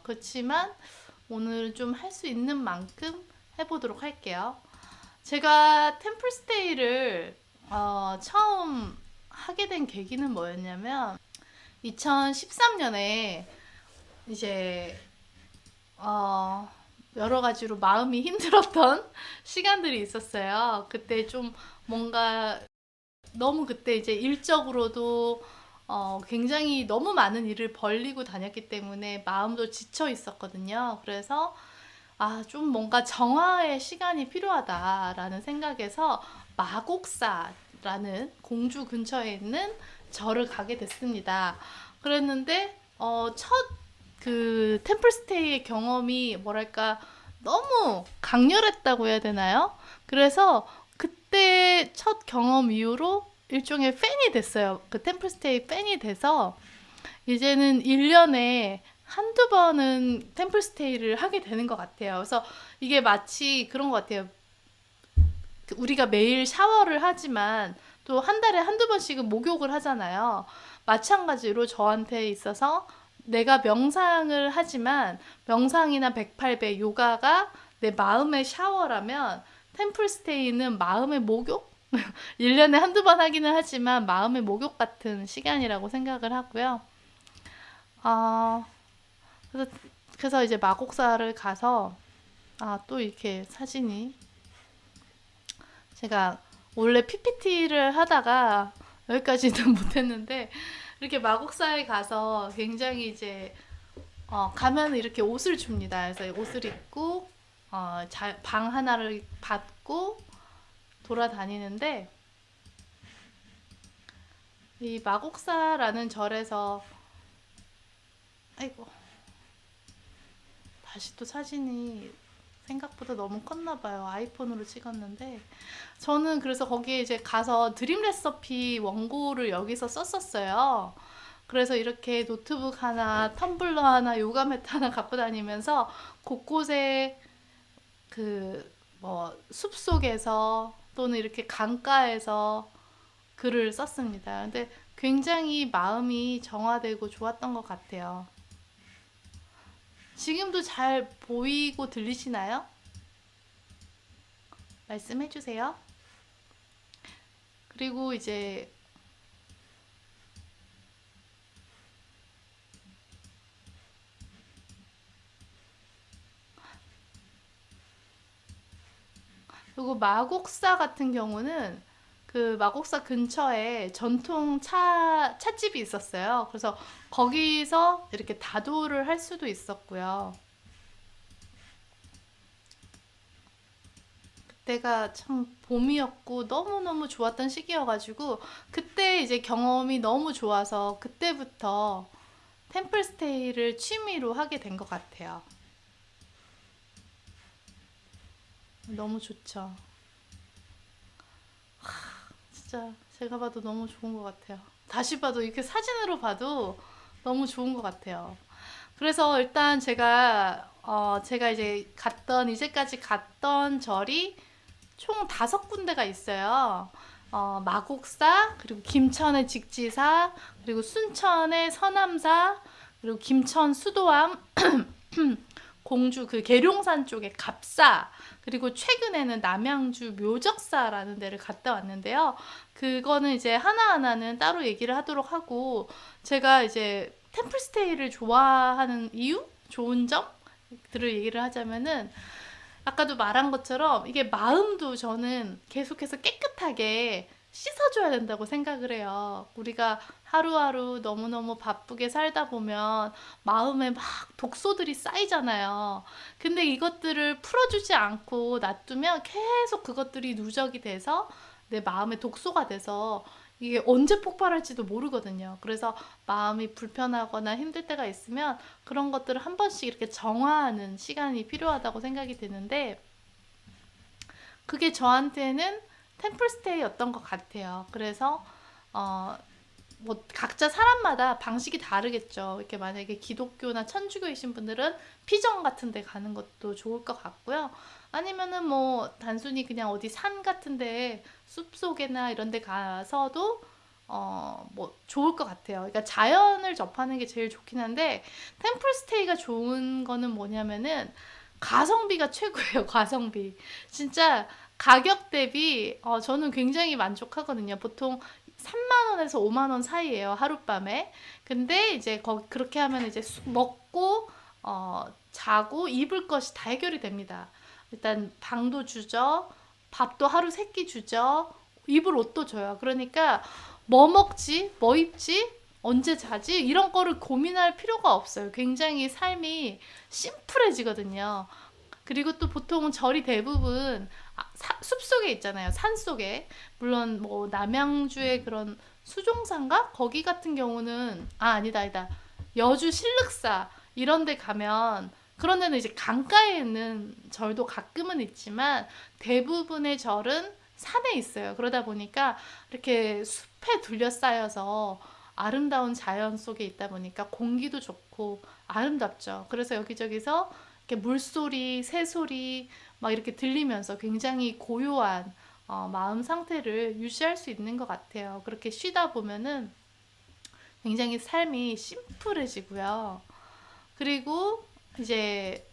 그렇지만 오늘 좀 할 수 있는 만큼 해보도록 할게요. 제가 템플스테이를 처음 하게 된 계기는 뭐였냐면, 2013년에 이제 어, 여러 가지로 마음이 힘들었던 시간들이 있었어요. 그때 좀 뭔가 너무 그때 이제 일적으로도 굉장히 너무 많은 일을 벌리고 다녔기 때문에 마음도 지쳐 있었거든요. 그래서 좀 뭔가 정화의 시간이 필요하다라는 생각에서 마곡사라는 공주 근처에 있는 절을 가게 됐습니다. 그랬는데 첫 그 템플스테이의 경험이 뭐랄까 너무 강렬했다고 해야 되나요? 그래서 그때 첫 경험 이후로 일종의 팬이 됐어요. 그 템플스테이 팬이 돼서 이제는 1년에 한두 번은 템플스테이를 하게 되는 것 같아요. 그래서 이게 마치 그런 것 같아요. 우리가 매일 샤워를 하지만 또 한 달에 한두 번씩은 목욕을 하잖아요. 마찬가지로 저한테 있어서 내가 명상을 하지만 명상이나 108배 요가가 내 마음의 샤워라면, 템플스테이는 마음의 목욕? 1년에 한두 번 하기는 하지만 마음의 목욕 같은 시간이라고 생각을 하고요. 아, 그래서, 그래서 이제 마곡사를 가서 또 이렇게 사진이, 제가 원래 PPT를 하다가 여기까지는 못했는데, 이렇게 마곡사에 가서 굉장히 이제 가면 이렇게 옷을 줍니다. 그래서 옷을 입고 방 하나를 받고 돌아다니는데, 이 마곡사라는 절에서 아이고 다시 또 사진이 생각보다 너무 컸나 봐요. 아이폰으로 찍었는데 저는 그래서 거기에 이제 가서 드림 레시피 원고를 여기서 썼었어요. 그래서 이렇게 노트북 하나, 텀블러 하나, 요가 매트 하나 갖고 다니면서 곳곳에 그 뭐 숲속에서 또는 이렇게 강가에서 글을 썼습니다. 근데 굉장히 마음이 정화되고 좋았던 것 같아요. 지금도 잘 보이고 들리시나요? 말씀해 주세요. 그리고 이제 그리고 마곡사 같은 경우는 그 마곡사 근처에 전통 찻집이 있었어요. 그래서 거기서 이렇게 다도를 할 수도 있었고요. 그때가 참 봄이었고 너무너무 좋았던 시기여가지고 그때 이제 경험이 너무 좋아서 그때부터 템플스테이를 취미로 하게 된 것 같아요. 너무 좋죠. 진짜 제가 봐도 너무 좋은 것 같아요. 다시 봐도 이렇게 사진으로 봐도 너무 좋은 것 같아요. 그래서 일단 제가 이제 이제까지 갔던 절이 총 5군데가 있어요. 마곡사, 그리고 김천의 직지사, 그리고 순천의 서남사, 그리고 김천 수도암, 공주 그 계룡산 쪽에 갑사, 그리고 최근에는 남양주 묘적사라는 데를 갔다 왔는데요. 그거는 이제 하나하나는 따로 얘기를 하도록 하고, 제가 이제 템플스테이를 좋아하는 이유? 좋은 점들을 얘기를 하자면은, 아까도 말한 것처럼 이게 마음도 저는 계속해서 깨끗하게 씻어줘야 된다고 생각을 해요. 우리가 하루하루 너무너무 바쁘게 살다 보면 마음에 막 독소들이 쌓이잖아요. 근데 이것들을 풀어주지 않고 놔두면 계속 그것들이 누적이 돼서 내 마음에 독소가 돼서 이게 언제 폭발할지도 모르거든요. 그래서 마음이 불편하거나 힘들 때가 있으면 그런 것들을 한 번씩 이렇게 정화하는 시간이 필요하다고 생각이 드는데 그게 저한테는 템플스테이였던 것 같아요. 그래서 어, 뭐 각자 사람마다 방식이 다르겠죠. 이렇게 만약에 기독교나 천주교이신 분들은 피정 같은 데 가는 것도 좋을 것 같고요. 아니면은 뭐 단순히 그냥 어디 산 같은 데 숲속에나 이런 데 가서도 뭐 좋을 것 같아요. 그러니까 자연을 접하는 게 제일 좋긴 한데 템플스테이가 좋은 거는 뭐냐면은 가성비가 최고예요. 가성비. 진짜 가격 대비 저는 굉장히 만족하거든요. 보통 3만 원에서 5만 원 사이예요. 하룻밤에. 근데 이제 그렇게 하면 이제 먹고 자고 입을 것이 다 해결이 됩니다. 일단 방도 주죠. 밥도 하루 3끼 주죠. 입을 옷도 줘요. 그러니까 뭐 먹지? 뭐 입지? 언제 자지? 이런 거를 고민할 필요가 없어요. 굉장히 삶이 심플해지거든요. 그리고 또 보통은 절이 대부분 숲속에 있잖아요. 산속에. 물론 뭐 남양주의 그런 수종사인가? 거기 같은 경우는 아니다. 여주 신륵사 이런 데 가면 그런 데는 이제 강가에 있는 절도 가끔은 있지만 대부분의 절은 산에 있어요. 그러다 보니까 이렇게 숲에 둘러싸여서 아름다운 자연 속에 있다 보니까 공기도 좋고 아름답죠. 그래서 여기저기서 이렇게 물소리, 새소리 막 이렇게 들리면서 굉장히 고요한 마음 상태를 유지할 수 있는 것 같아요. 그렇게 쉬다 보면은 굉장히 삶이 심플해지고요. 그리고 이제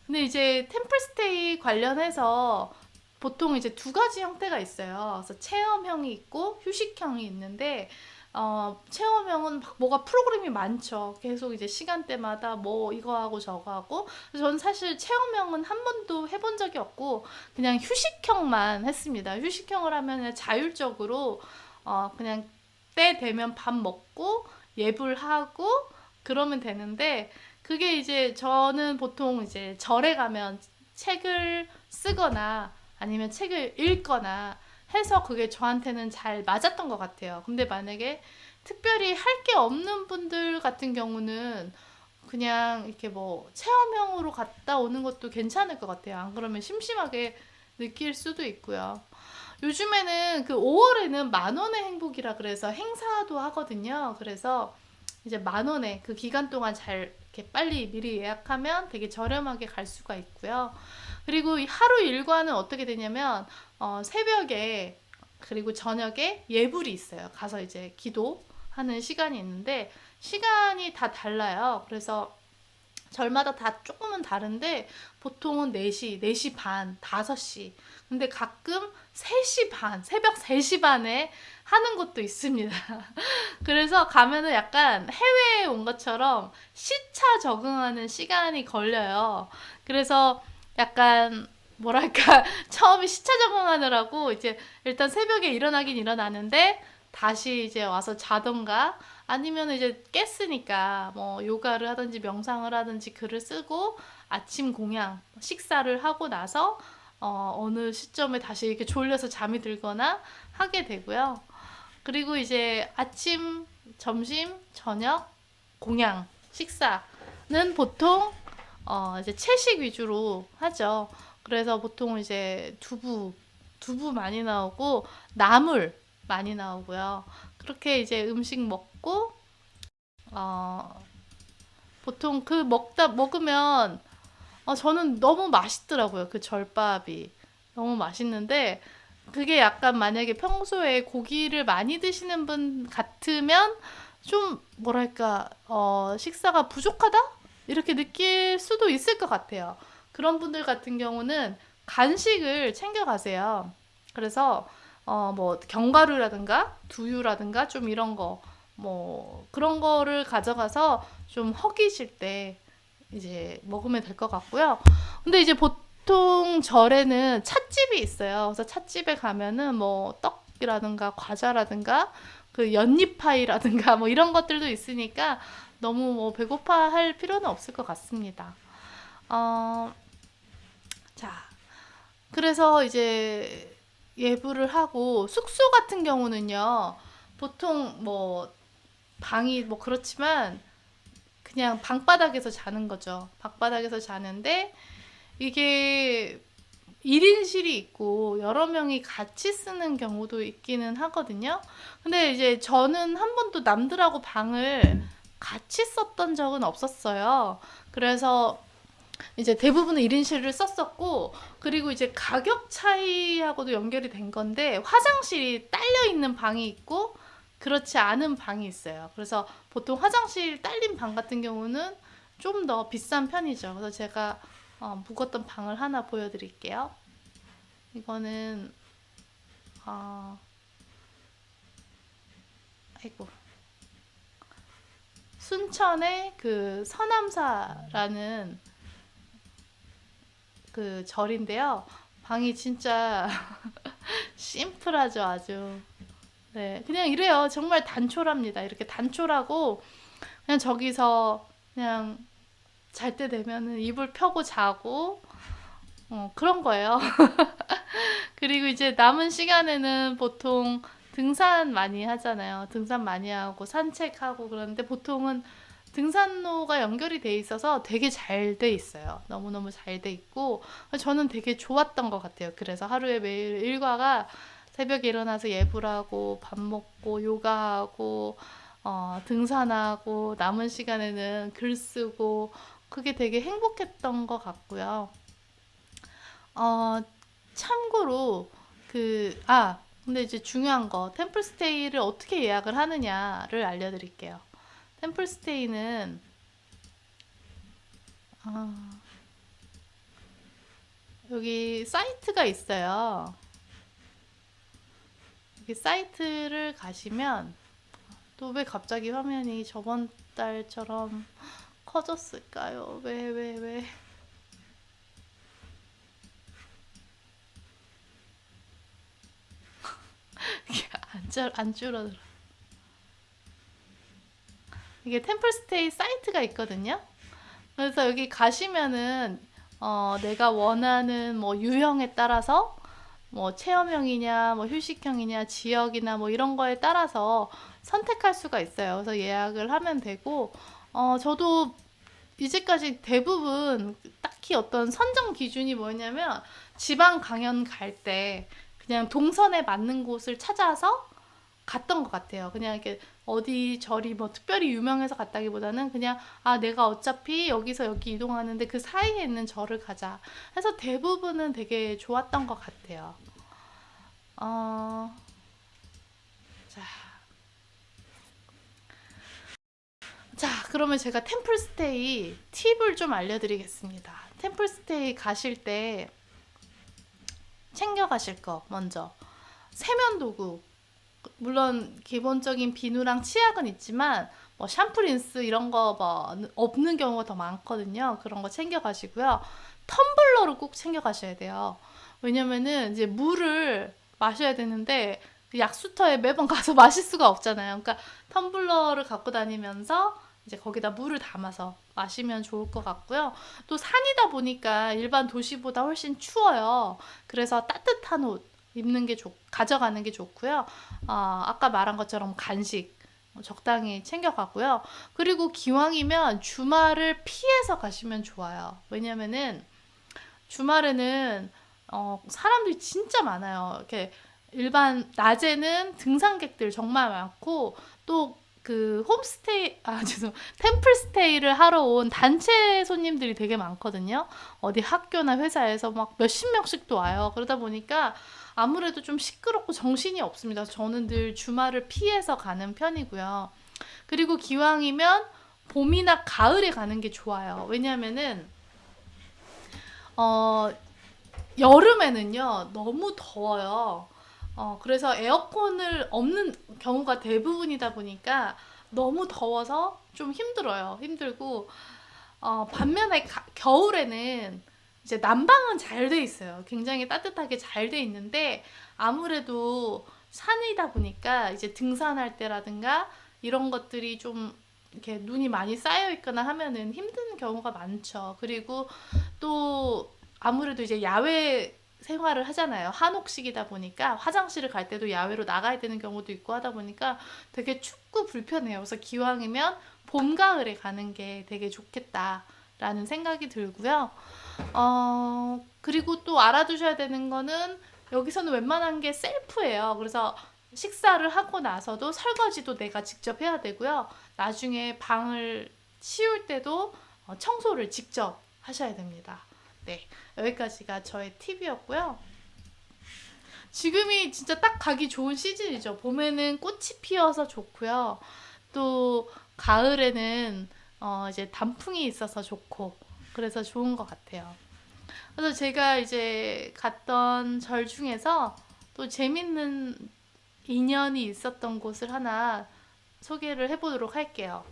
근데 이제 템플스테이 관련해서 보통 이제 2가지 형태가 있어요. 그래서 체험형이 있고 휴식형이 있는데 체험형은 막 뭐가 프로그램이 많죠. 계속 이제 시간대마다 뭐 이거 하고 저거 하고. 그래서 저는 사실 체험형은 한 번도 해본 적이 없고 그냥 휴식형만 했습니다. 휴식형을 하면 그냥 자율적으로 그냥 때 되면 밥 먹고 예불하고 그러면 되는데 그게 이제 저는 보통 이제 절에 가면 책을 쓰거나 아니면 책을 읽거나 해서 그게 저한테는 잘 맞았던 것 같아요. 근데 만약에 특별히 할 게 없는 분들 같은 경우는 그냥 이렇게 뭐 체험형으로 갔다 오는 것도 괜찮을 것 같아요. 안 그러면 심심하게 느낄 수도 있고요. 요즘에는 그 5월에는 만 원의 행복이라 그래서 행사도 하거든요. 그래서 이제 만 원에 그 기간 동안 잘 이렇게 빨리 미리 예약하면 되게 저렴하게 갈 수가 있고요. 그리고 이 하루 일과는 어떻게 되냐면 새벽에 그리고 저녁에 예불이 있어요. 가서 이제 기도하는 시간이 있는데 시간이 다 달라요. 그래서 절마다 다 조금은 다른데 보통은 4시, 4시 반, 5시. 근데 가끔 3시 반, 새벽 3시 반에 하는 곳도 있습니다. 그래서 가면은 약간 해외에 온 것처럼 시차 적응하는 시간이 걸려요. 그래서 약간 뭐랄까 처음에 시차 적응하느라고 이제 일단 새벽에 일어나긴 일어나는데 다시 이제 와서 자던가 아니면 이제 깼으니까 뭐 요가를 하든지 명상을 하든지 글을 쓰고 아침 공양 식사를 하고 나서 어느 시점에 다시 이렇게 졸려서 잠이 들거나 하게 되고요. 그리고 이제 아침, 점심, 저녁 공양 식사는 보통 이제 채식 위주로 하죠. 그래서 보통 이제 두부 많이 나오고 나물 많이 나오고요. 그렇게 이제 음식 먹고 어, 보통 그 먹으면 저는 너무 맛있더라고요. 그 절밥이 너무 맛있는데 그게 약간 만약에 평소에 고기를 많이 드시는 분 같으면 좀 뭐랄까 식사가 부족하다? 이렇게 느낄 수도 있을 것 같아요. 그런 분들 같은 경우는 간식을 챙겨 가세요. 그래서 뭐 견과류라든가 두유라든가 좀 이런 거 뭐 그런 거를 가져가서 좀 허기질 때 이제 먹으면 될 것 같고요. 근데 이제 보통 절에는 찻집이 있어요. 그래서 찻집에 가면은 뭐 떡이라든가 과자라든가 그 연잎파이라든가 뭐 이런 것들도 있으니까 너무 뭐 배고파할 필요는 없을 것 같습니다. 어, 자, 그래서 이제 예불을 하고 숙소 같은 경우는요. 보통 뭐 방이 뭐 그렇지만 그냥 방바닥에서 자는 거죠. 방바닥에서 자는데 이게 1인실이 있고 여러 명이 같이 쓰는 경우도 있기는 하거든요. 근데 이제 저는 한 번도 남들하고 방을 같이 썼던 적은 없었어요. 그래서 이제 대부분은 1인실을 썼었고, 그리고 이제 가격 차이하고도 연결이 된 건데, 화장실이 딸려 있는 방이 있고, 그렇지 않은 방이 있어요. 그래서 보통 화장실 딸린 방 같은 경우는 좀 더 비싼 편이죠. 그래서 제가 묵었던 방을 하나 보여드릴게요. 이거는, 어, 아이고, 순천의 그 서남사라는 그 절인데요. 방이 진짜 심플하죠, 아주. 네, 그냥 이래요. 정말 단촐합니다. 이렇게 단촐하고, 그냥 저기서 그냥 잘 때 되면은 이불 펴고 자고, 그런 거예요. 그리고 이제 남은 시간에는 보통 등산 많이 하잖아요. 등산 많이 하고 산책하고 그러는데 보통은 등산로가 연결이 돼 있어서 되게 잘 돼 있어요. 너무너무 잘 돼 있고 저는 되게 좋았던 것 같아요. 그래서 하루에 매일 일과가 새벽에 일어나서 예불하고 밥 먹고 요가하고 등산하고 남은 시간에는 글 쓰고 그게 되게 행복했던 것 같고요. 어, 참고로 근데 이제 중요한 거 템플스테이를 어떻게 예약을 하느냐를 알려드릴게요. 템플스테이는 아, 여기 사이트가 있어요. 여기 사이트를 가시면 또 왜 갑자기 화면이 저번 달처럼 커졌을까요? 왜? 안 줄어들어. 이게 템플스테이 사이트가 있거든요. 그래서 여기 가시면은 내가 원하는 뭐 유형에 따라서 뭐 체험형이냐, 뭐 휴식형이냐, 지역이나 뭐 이런 거에 따라서 선택할 수가 있어요. 그래서 예약을 하면 되고, 저도 이제까지 대부분 딱히 어떤 선정 기준이 뭐냐면 지방 강연 갈 때 그냥 동선에 맞는 곳을 찾아서 갔던 것 같아요. 그냥 이렇게 어디 절이 뭐 특별히 유명해서 갔다기보다는 그냥 아 내가 어차피 여기서 여기 이동하는데 그 사이에 있는 절을 가자 해서 대부분은 되게 좋았던 것 같아요. 어, 자, 자, 그러면 제가 템플스테이 팁을 좀 알려드리겠습니다. 템플스테이 가실 때 챙겨 가실 거 먼저 세면도구, 물론 기본적인 비누랑 치약은 있지만 뭐 샴푸, 린스 이런 거 뭐 없는 경우가 더 많거든요. 그런 거 챙겨 가시고요. 텀블러를 꼭 챙겨 가셔야 돼요. 왜냐면은 이제 물을 마셔야 되는데 그 약수터에 매번 가서 마실 수가 없잖아요. 그러니까 텀블러를 갖고 다니면서 이제 거기다 물을 담아서 마시면 좋을 것 같고요. 또 산이다 보니까 일반 도시보다 훨씬 추워요. 그래서 따뜻한 옷 입는 게 가져가는 게 좋고요. 아까 말한 것처럼 간식 적당히 챙겨가고요. 그리고 기왕이면 주말을 피해서 가시면 좋아요. 왜냐면은 주말에는 사람들이 진짜 많아요. 이렇게 일반 낮에는 등산객들 정말 많고 또 그 홈스테이 죄송 템플스테이를 하러 온 단체 손님들이 되게 많거든요. 어디 학교나 회사에서 막 몇십 명씩 또 와요. 그러다 보니까 아무래도 좀 시끄럽고 정신이 없습니다. 저는 늘 주말을 피해서 가는 편이고요. 그리고 기왕이면 봄이나 가을에 가는 게 좋아요. 왜냐면은 어, 여름에는요, 너무 더워요. 그래서 에어컨을 없는 경우가 대부분이다 보니까 너무 더워서 좀 힘들어요. 힘들고, 반면에 겨울에는 이제 난방은 잘 돼 있어요. 굉장히 따뜻하게 잘 돼 있는데, 아무래도 산이다 보니까 이제 등산할 때라든가 이런 것들이 좀 이렇게 눈이 많이 쌓여 있거나 하면은 힘든 경우가 많죠. 그리고 또 아무래도 이제 야외 생활을 하잖아요. 한옥식이다 보니까 화장실을 갈 때도 야외로 나가야 되는 경우도 있고 하다 보니까 되게 춥고 불편해요. 그래서 기왕이면 봄, 가을에 가는 게 되게 좋겠다라는 생각이 들고요. 그리고 또 알아두셔야 되는 거는 여기서는 웬만한 게 셀프예요. 그래서 식사를 하고 나서도 설거지도 내가 직접 해야 되고요. 나중에 방을 치울 때도 청소를 직접 하셔야 됩니다. 네, 여기까지가 저의 팁이었고요. 지금이 진짜 딱 가기 좋은 시즌이죠. 봄에는 꽃이 피어서 좋고요. 또 가을에는 이제 단풍이 있어서 좋고 그래서 좋은 것 같아요. 그래서 제가 이제 갔던 절 중에서 또 재밌는 인연이 있었던 곳을 하나 소개를 해보도록 할게요.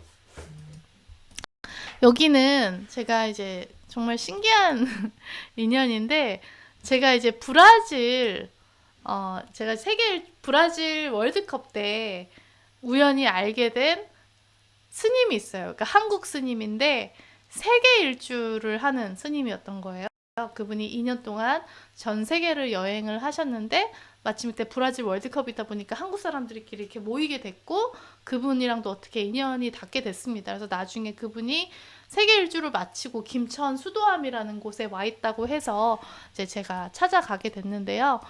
여기는 제가 이제 정말 신기한 인연인데 제가 이제 제가 브라질 월드컵 때 우연히 알게 된 스님이 있어요. 그러니까 한국 스님인데 세계 일주를 하는 스님이었던 거예요. 그분이 2년 동안 전 세계를 여행을 하셨는데 마침 그때 브라질 월드컵이다 보니까 한국 사람들끼리 이렇게 모이게 됐고 그분이랑도 어떻게 인연이 닿게 됐습니다. 그래서 나중에 그분이 세계 일주를 마치고 김천 수도암이라는 곳에 와 있다고 해서 이제 제가 찾아가게 됐는데요.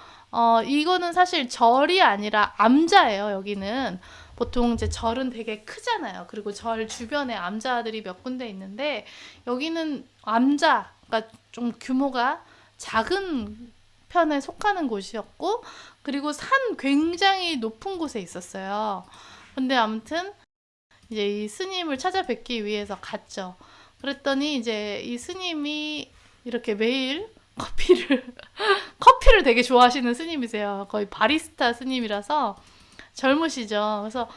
이거는 사실 절이 아니라 암자예요. 여기는 보통 이제 절은 되게 크잖아요. 그리고 절 주변에 암자들이 몇 군데 있는데 여기는 암자가 좀 규모가 작은 편에 속하는 곳이었고 그리고 산 굉장히 높은 곳에 있었어요. 근데 아무튼 이제 이 스님을 찾아뵙기 위해서 갔죠. 그랬더니 이제 이 스님이 이렇게 매일 커피를 되게 좋아하시는 스님이세요. 거의 바리스타 스님이라서 젊으시죠. 그래서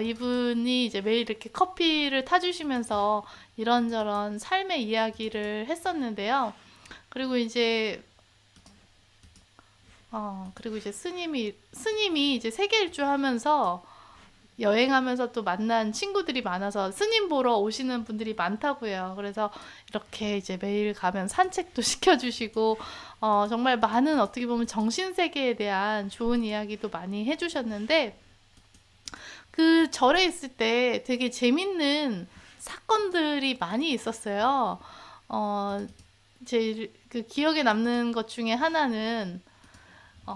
이분이 이제 매일 이렇게 커피를 타주시면서 이런저런 삶의 이야기를 했었는데요. 그리고 이제 스님이 이제 세계 일주 하면서 여행하면서 또 만난 친구들이 많아서 스님 보러 오시는 분들이 많다고요. 그래서 이렇게 이제 매일 가면 산책도 시켜주시고, 정말 많은 어떻게 보면 정신세계에 대한 좋은 이야기도 많이 해주셨는데, 그 절에 있을 때 되게 재밌는 사건들이 많이 있었어요. 제 그 기억에 남는 것 중에 하나는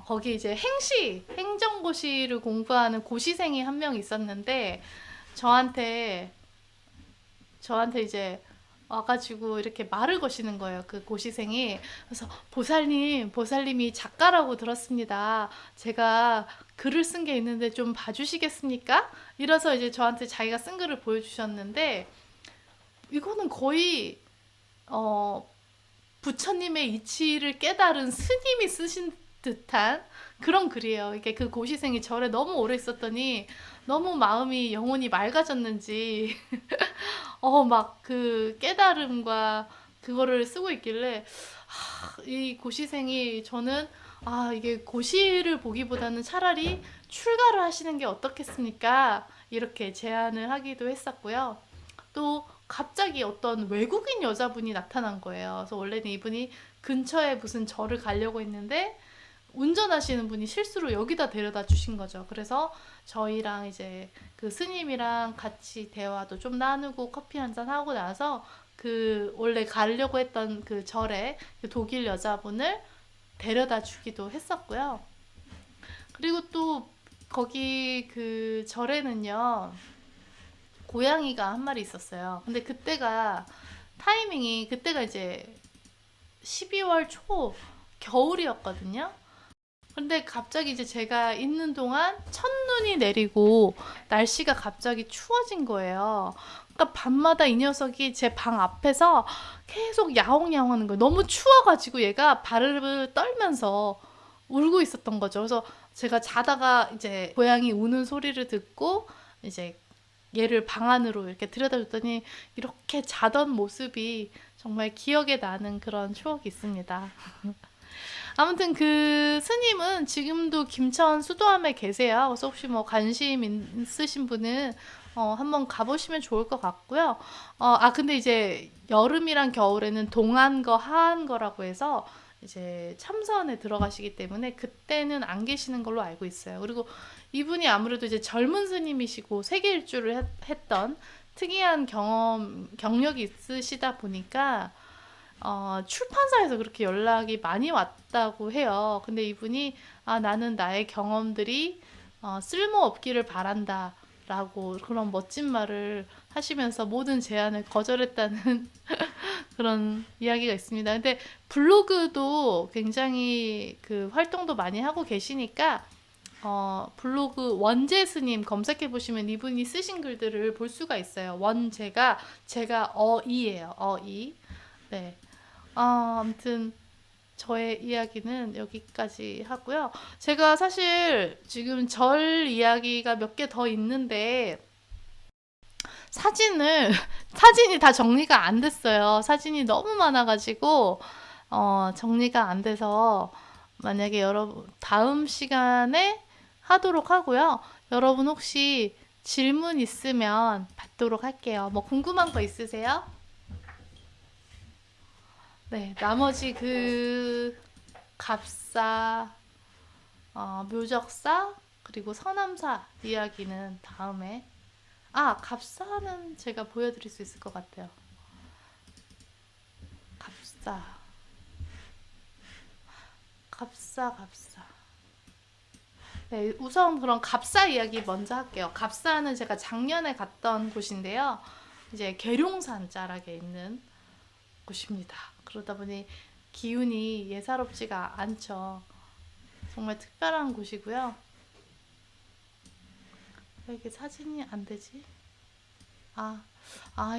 거기 이제 행정고시를 공부하는 고시생이 한 명 있었는데 저한테 이제 와가지고 이렇게 말을 거시는 거예요. 그 고시생이. 그래서 보살님이 작가라고 들었습니다. 제가 글을 쓴 게 있는데 좀 봐주시겠습니까? 이래서 이제 저한테 자기가 쓴 글을 보여주셨는데 이거는 거의 어, 부처님의 이치를 깨달은 스님이 쓰신 듯한 그런 글이에요. 이게 그 고시생이 절에 너무 오래 있었더니 너무 마음이 영혼이 맑아졌는지 막 그 깨달음과 그거를 쓰고 있길래 이 고시생이 저는 이게 고시를 보기보다는 차라리 출가를 하시는 게 어떻겠습니까? 이렇게 제안을 하기도 했었고요. 또 갑자기 어떤 외국인 여자분이 나타난 거예요. 그래서 원래는 이분이 근처에 무슨 절을 가려고 했는데 운전하시는 분이 실수로 여기다 데려다 주신 거죠. 그래서 저희랑 이제 그 스님이랑 같이 대화도 좀 나누고 커피 한잔 하고 나서 그 원래 가려고 했던 그 절에 그 독일 여자분을 데려다 주기도 했었고요. 그리고 또 거기 그 절에는요, 고양이가 한 마리 있었어요. 근데 그때가 이제 12월 초 겨울이었거든요. 근데 갑자기 이제 제가 있는 동안 첫눈이 내리고 날씨가 갑자기 추워진 거예요. 그러니까 밤마다 이 녀석이 제 방 앞에서 계속 야옹야옹 하는 거예요. 너무 추워가지고 얘가 발을 떨면서 울고 있었던 거죠. 그래서 제가 자다가 이제 고양이 우는 소리를 듣고 이제 얘를 방 안으로 이렇게 들여다줬더니 이렇게 자던 모습이 정말 기억에 나는 그런 추억이 있습니다. 아무튼 그 스님은 지금도 김천 수도암에 계세요. 그래서 혹시 뭐 관심 있으신 분은 한번 가보시면 좋을 것 같고요. 근데 이제 여름이랑 겨울에는 동안거, 하안거라고 해서 이제 참선에 들어가시기 때문에 그때는 안 계시는 걸로 알고 있어요. 그리고 이분이 아무래도 이제 젊은 스님이시고 세계 일주를 했던 특이한 경력이 있으시다 보니까 출판사에서 그렇게 연락이 많이 왔다고 해요. 근데 이분이 나는 나의 경험들이 쓸모없기를 바란다. 라고 그런 멋진 말을 하시면서 모든 제안을 거절했다는 그런 이야기가 있습니다. 근데 블로그도 굉장히 그 활동도 많이 하고 계시니까 블로그 원재 스님 검색해 보시면 이분이 쓰신 글들을 볼 수가 있어요. 제가 어이예요. 어이. 네. 아무튼 저의 이야기는 여기까지 하고요. 제가 사실 지금 절 이야기가 몇 개 더 있는데 사진이 다 정리가 안 됐어요. 사진이 너무 많아가지고 정리가 안 돼서 만약에 여러분 다음 시간에 하도록 하고요. 여러분 혹시 질문 있으면 받도록 할게요. 뭐 궁금한 거 있으세요? 네, 나머지 그 갑사, 묘적사, 그리고 서남사 이야기는 다음에. 갑사는 제가 보여드릴 수 있을 것 같아요. 갑사, 갑사. 네, 우선 그럼 갑사 이야기 먼저 할게요. 갑사는 제가 작년에 갔던 곳인데요. 이제 계룡산 자락에 있는 곳입니다. 그러다 보니 기운이 예사롭지가 않죠. 정말 특별한 곳이고요. 왜 이게 사진이 안 되지?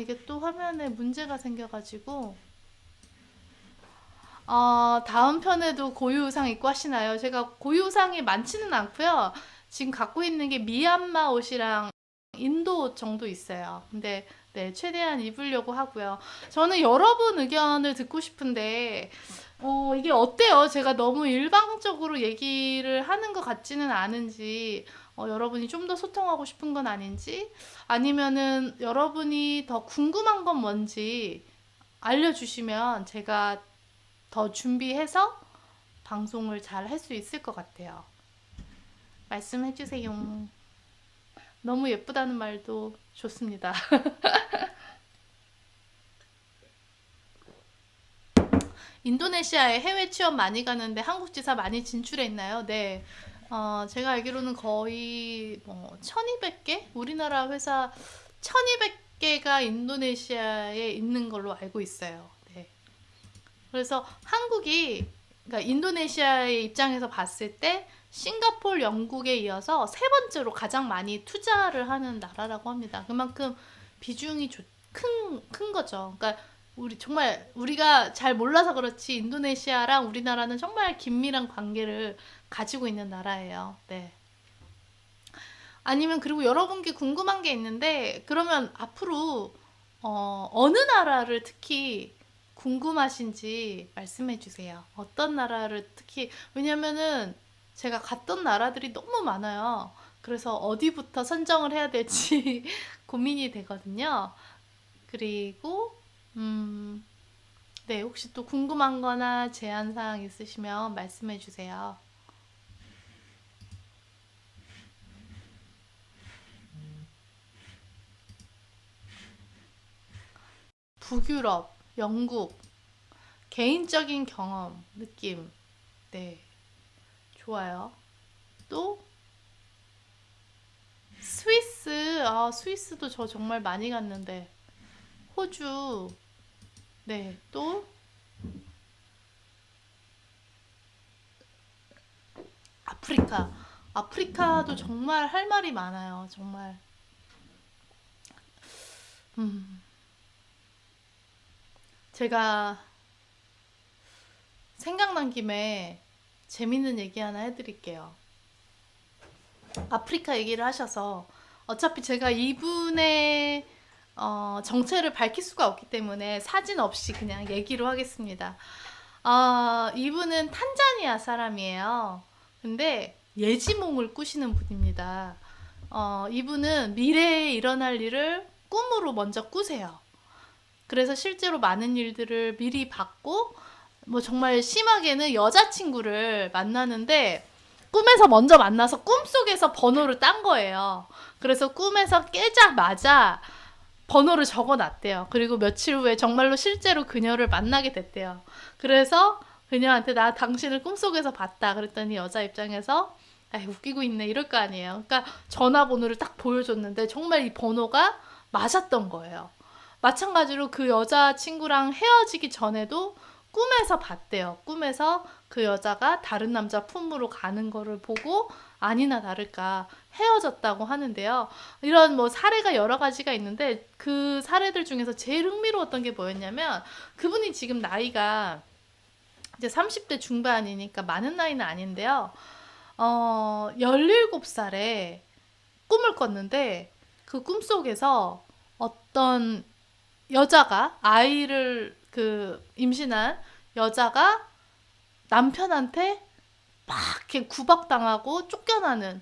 이게 또 화면에 문제가 생겨가지고 다음 편에도 고유의상 입고 하시나요? 제가 고유의상이 많지는 않고요. 지금 갖고 있는 게 미얀마 옷이랑 인도 옷 정도 있어요. 근데 네, 최대한 입으려고 하고요. 저는 여러분 의견을 듣고 싶은데 이게 어때요? 제가 너무 일방적으로 얘기를 하는 것 같지는 않은지, 여러분이 좀 더 소통하고 싶은 건 아닌지, 아니면은 여러분이 더 궁금한 건 뭔지 알려주시면 제가 더 준비해서 방송을 잘 할 수 있을 것 같아요. 말씀해주세요. 너무 예쁘다는 말도 좋습니다. 인도네시아에 해외 취업 많이 가는데 한국 지사 많이 진출해 있나요? 네. 제가 알기로는 거의 뭐 1200개? 우리나라 회사 1200개가 인도네시아에 있는 걸로 알고 있어요. 네. 그래서 한국이, 그러니까 인도네시아의 입장에서 봤을 때 싱가포르, 영국에 이어서 세 번째로 가장 많이 투자를 하는 나라라고 합니다. 그만큼 비중이 큰 거죠. 그러니까 정말 우리가 잘 몰라서 그렇지 인도네시아랑 우리나라는 정말 긴밀한 관계를 가지고 있는 나라예요. 네. 아니면 그리고 여러분께 궁금한 게 있는데 그러면 앞으로 어느 나라를 특히 궁금하신지 말씀해 주세요. 어떤 나라를 특히, 왜냐면은 제가 갔던 나라들이 너무 많아요. 그래서 어디부터 선정을 해야 될지 고민이 되거든요. 그리고 네, 혹시 또 궁금한 거나 제안 사항 있으시면 말씀해 주세요. 북유럽, 영국, 개인적인 경험, 느낌. 네, 좋아요. 또 스위스, 스위스도 저 정말 많이 갔는데. 호주, 네, 또 아프리카. 아프리카도 정말 할 말이 많아요. 정말. 음, 제가 생각난 김에 재밌는 얘기 하나 해드릴게요. 아프리카 얘기를 하셔서 어차피 제가 이분의 정체를 밝힐 수가 없기 때문에 사진 없이 그냥 얘기로 하겠습니다. 이분은 탄자니아 사람이에요. 근데 예지몽을 꾸시는 분입니다. 이분은 미래에 일어날 일을 꿈으로 먼저 꾸세요. 그래서 실제로 많은 일들을 미리 봤고, 뭐 정말 심하게는 여자친구를 만나는데 꿈에서 먼저 만나서 꿈속에서 번호를 딴 거예요. 그래서 꿈에서 깨자마자 번호를 적어놨대요. 그리고 며칠 후에 정말로 실제로 그녀를 만나게 됐대요. 그래서 그녀한테 나 당신을 꿈속에서 봤다. 그랬더니 여자 입장에서 아 웃기고 있네 이럴 거 아니에요. 그러니까 전화번호를 딱 보여줬는데 정말 이 번호가 맞았던 거예요. 마찬가지로 그 여자친구랑 헤어지기 전에도 꿈에서 봤대요. 꿈에서 그 여자가 다른 남자 품으로 가는 거를 보고 아니나 다를까 헤어졌다고 하는데요. 이런 뭐 사례가 여러 가지가 있는데 그 사례들 중에서 제일 흥미로웠던 게 뭐였냐면 그분이 지금 나이가 이제 30대 중반이니까 많은 나이는 아닌데요. 17살에 꿈을 꿨는데 그 꿈속에서 어떤 여자가 아이를 임신한 여자가 남편한테 막 이렇게 구박당하고 쫓겨나는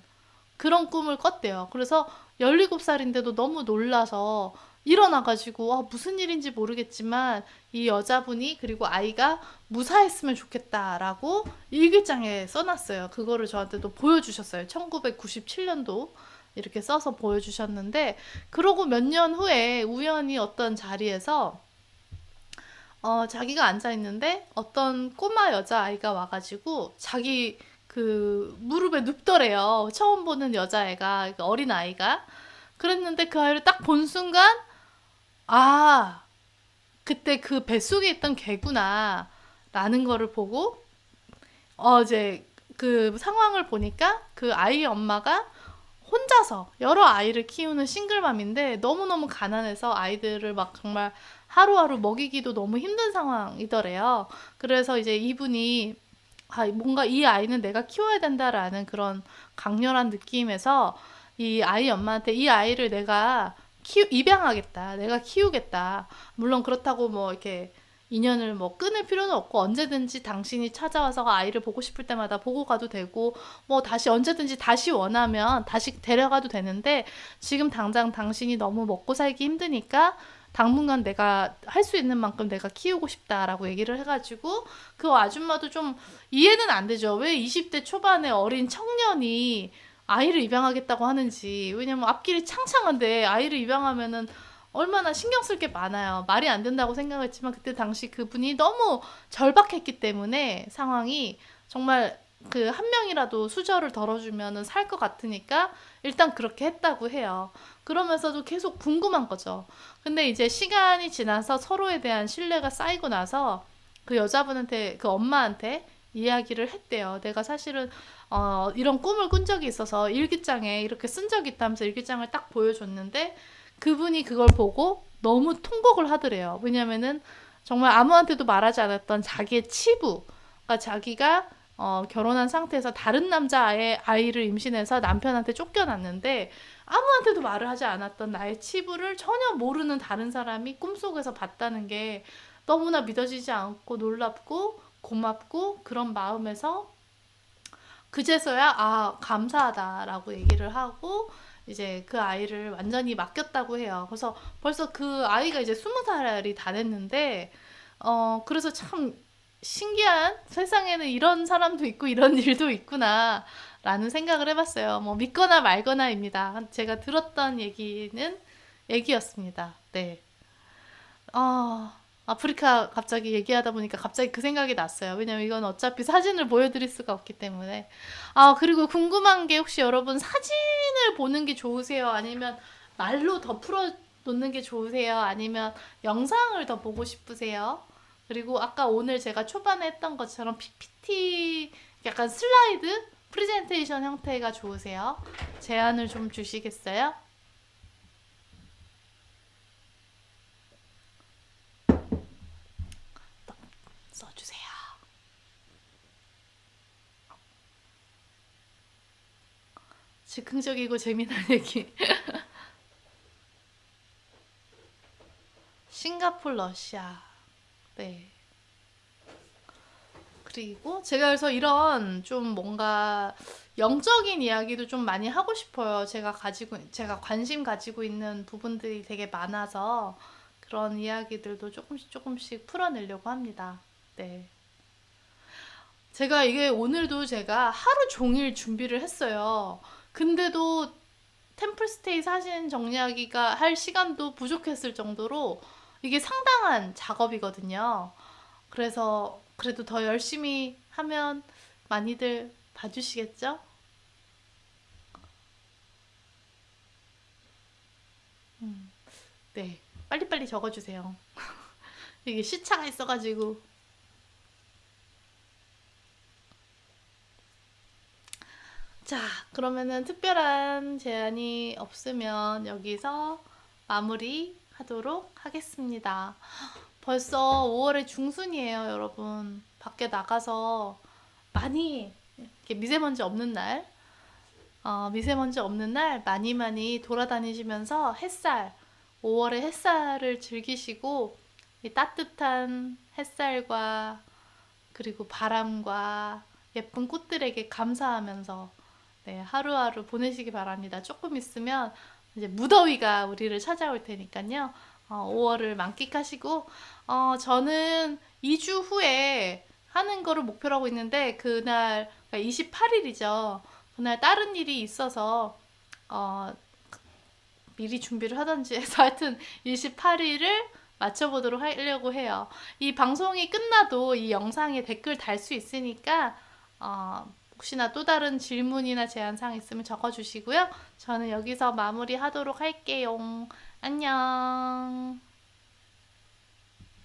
그런 꿈을 꿨대요. 그래서 17살인데도 너무 놀라서 일어나가지고 무슨 일인지 모르겠지만 이 여자분이 그리고 아이가 무사했으면 좋겠다라고 일기장에 써놨어요. 그거를 저한테도 보여주셨어요. 1997년도 이렇게 써서 보여주셨는데 그러고 몇 년 후에 우연히 어떤 자리에서 자기가 앉아있는데 어떤 꼬마 여자아이가 와가지고 자기 그 무릎에 눕더래요. 처음 보는 여자애가, 어린 아이가. 그랬는데 그 아이를 딱 본 순간, 아, 그때 그 뱃속에 있던 개구나, 라는 거를 보고, 이제 그 상황을 보니까 그 아이의 엄마가 혼자서 여러 아이를 키우는 싱글맘인데 너무너무 가난해서 아이들을 막 정말 하루하루 먹이기도 너무 힘든 상황이더래요. 그래서 이제 이분이 뭔가 이 아이는 내가 키워야 된다라는 그런 강렬한 느낌에서 이 아이 엄마한테 이 아이를 내가 입양하겠다. 내가 키우겠다. 물론 그렇다고 뭐 이렇게 인연을 뭐 끊을 필요는 없고 언제든지 당신이 찾아와서 아이를 보고 싶을 때마다 보고 가도 되고 뭐 다시 언제든지 다시 원하면 다시 데려가도 되는데 지금 당장 당신이 너무 먹고 살기 힘드니까 당분간 내가 할 수 있는 만큼 내가 키우고 싶다라고 얘기를 해가지고 그 아줌마도 좀 이해는 안 되죠. 왜 20대 초반의 어린 청년이 아이를 입양하겠다고 하는지. 왜냐면 앞길이 창창한데 아이를 입양하면은 얼마나 신경 쓸 게 많아요. 말이 안 된다고 생각했지만 그때 당시 그분이 너무 절박했기 때문에 상황이 정말 그 한 명이라도 수저를 덜어주면은 살 것 같으니까 일단 그렇게 했다고 해요. 그러면서도 계속 궁금한 거죠. 근데 이제 시간이 지나서 서로에 대한 신뢰가 쌓이고 나서 그 여자분한테, 그 엄마한테 이야기를 했대요. 내가 사실은 이런 꿈을 꾼 적이 있어서 일기장에 이렇게 쓴 적이 있다면서 일기장을 딱 보여줬는데 그분이 그걸 보고 너무 통곡을 하더래요. 왜냐면은 정말 아무한테도 말하지 않았던 자기의 치부, 그러니까 자기가 결혼한 상태에서 다른 남자의 아이를 임신해서 남편한테 쫓겨났는데 아무한테도 말을 하지 않았던 나의 치부를 전혀 모르는 다른 사람이 꿈속에서 봤다는 게 너무나 믿어지지 않고 놀랍고 고맙고 그런 마음에서 그제서야 감사하다라고 얘기를 하고 이제 그 아이를 완전히 맡겼다고 해요. 그래서 벌써 그 아이가 이제 20살이 다 됐는데 그래서 참 신기한, 세상에는 이런 사람도 있고 이런 일도 있구나 라는 생각을 해봤어요. 뭐 믿거나 말거나입니다. 제가 들었던 얘기였습니다. 네. 아프리카 갑자기 얘기하다 보니까 갑자기 그 생각이 났어요. 왜냐면 이건 어차피 사진을 보여드릴 수가 없기 때문에. 그리고 궁금한 게 혹시 여러분 사진을 보는 게 좋으세요? 아니면 말로 더 풀어 놓는 게 좋으세요? 아니면 영상을 더 보고 싶으세요? 그리고 아까 오늘 제가 초반에 했던 것처럼 PPT 약간 슬라이드 프레젠테이션 형태가 좋으세요? 제안을 좀 주시겠어요? 써주세요. 즉흥적이고 재미난 얘기. 싱가폴, 러시아. 네. 그리고 제가 그래서 이런 좀 뭔가 영적인 이야기도 좀 많이 하고 싶어요. 제가 관심 가지고 있는 부분들이 되게 많아서 그런 이야기들도 조금씩 조금씩 풀어내려고 합니다. 네. 제가 이게 오늘도 제가 하루 종일 준비를 했어요. 근데도 템플스테이 사진 정리하기가 할 시간도 부족했을 정도로 이게 상당한 작업이거든요. 그래서 그래도 더 열심히 하면 많이들 봐주시겠죠? 음, 네. 빨리빨리 적어주세요. 이게 시차가 있어가지고. 자, 그러면은 특별한 제안이 없으면 여기서 마무리 하도록 하겠습니다. 벌써 5월의 중순이에요, 여러분. 밖에 나가서 많이 이렇게 미세먼지 없는 날 많이 많이 돌아다니시면서 5월의 햇살을 즐기시고 이 따뜻한 햇살과 그리고 바람과 예쁜 꽃들에게 감사하면서 네, 하루하루 보내시기 바랍니다. 조금 있으면 이제 무더위가 우리를 찾아올 테니까요. 5월을 만끽하시고 저는 2주 후에 하는 거를 목표로 하고 있는데 그날 28일이죠. 그날 다른 일이 있어서 어, 미리 준비를 하던지 해서 하여튼 28일을 맞춰보도록 하려고 해요. 이 방송이 끝나도 이 영상에 댓글 달 수 있으니까 혹시나 또 다른 질문이나 제안사항 있으면 적어주시고요. 저는 여기서 마무리하도록 할게요. 안녕.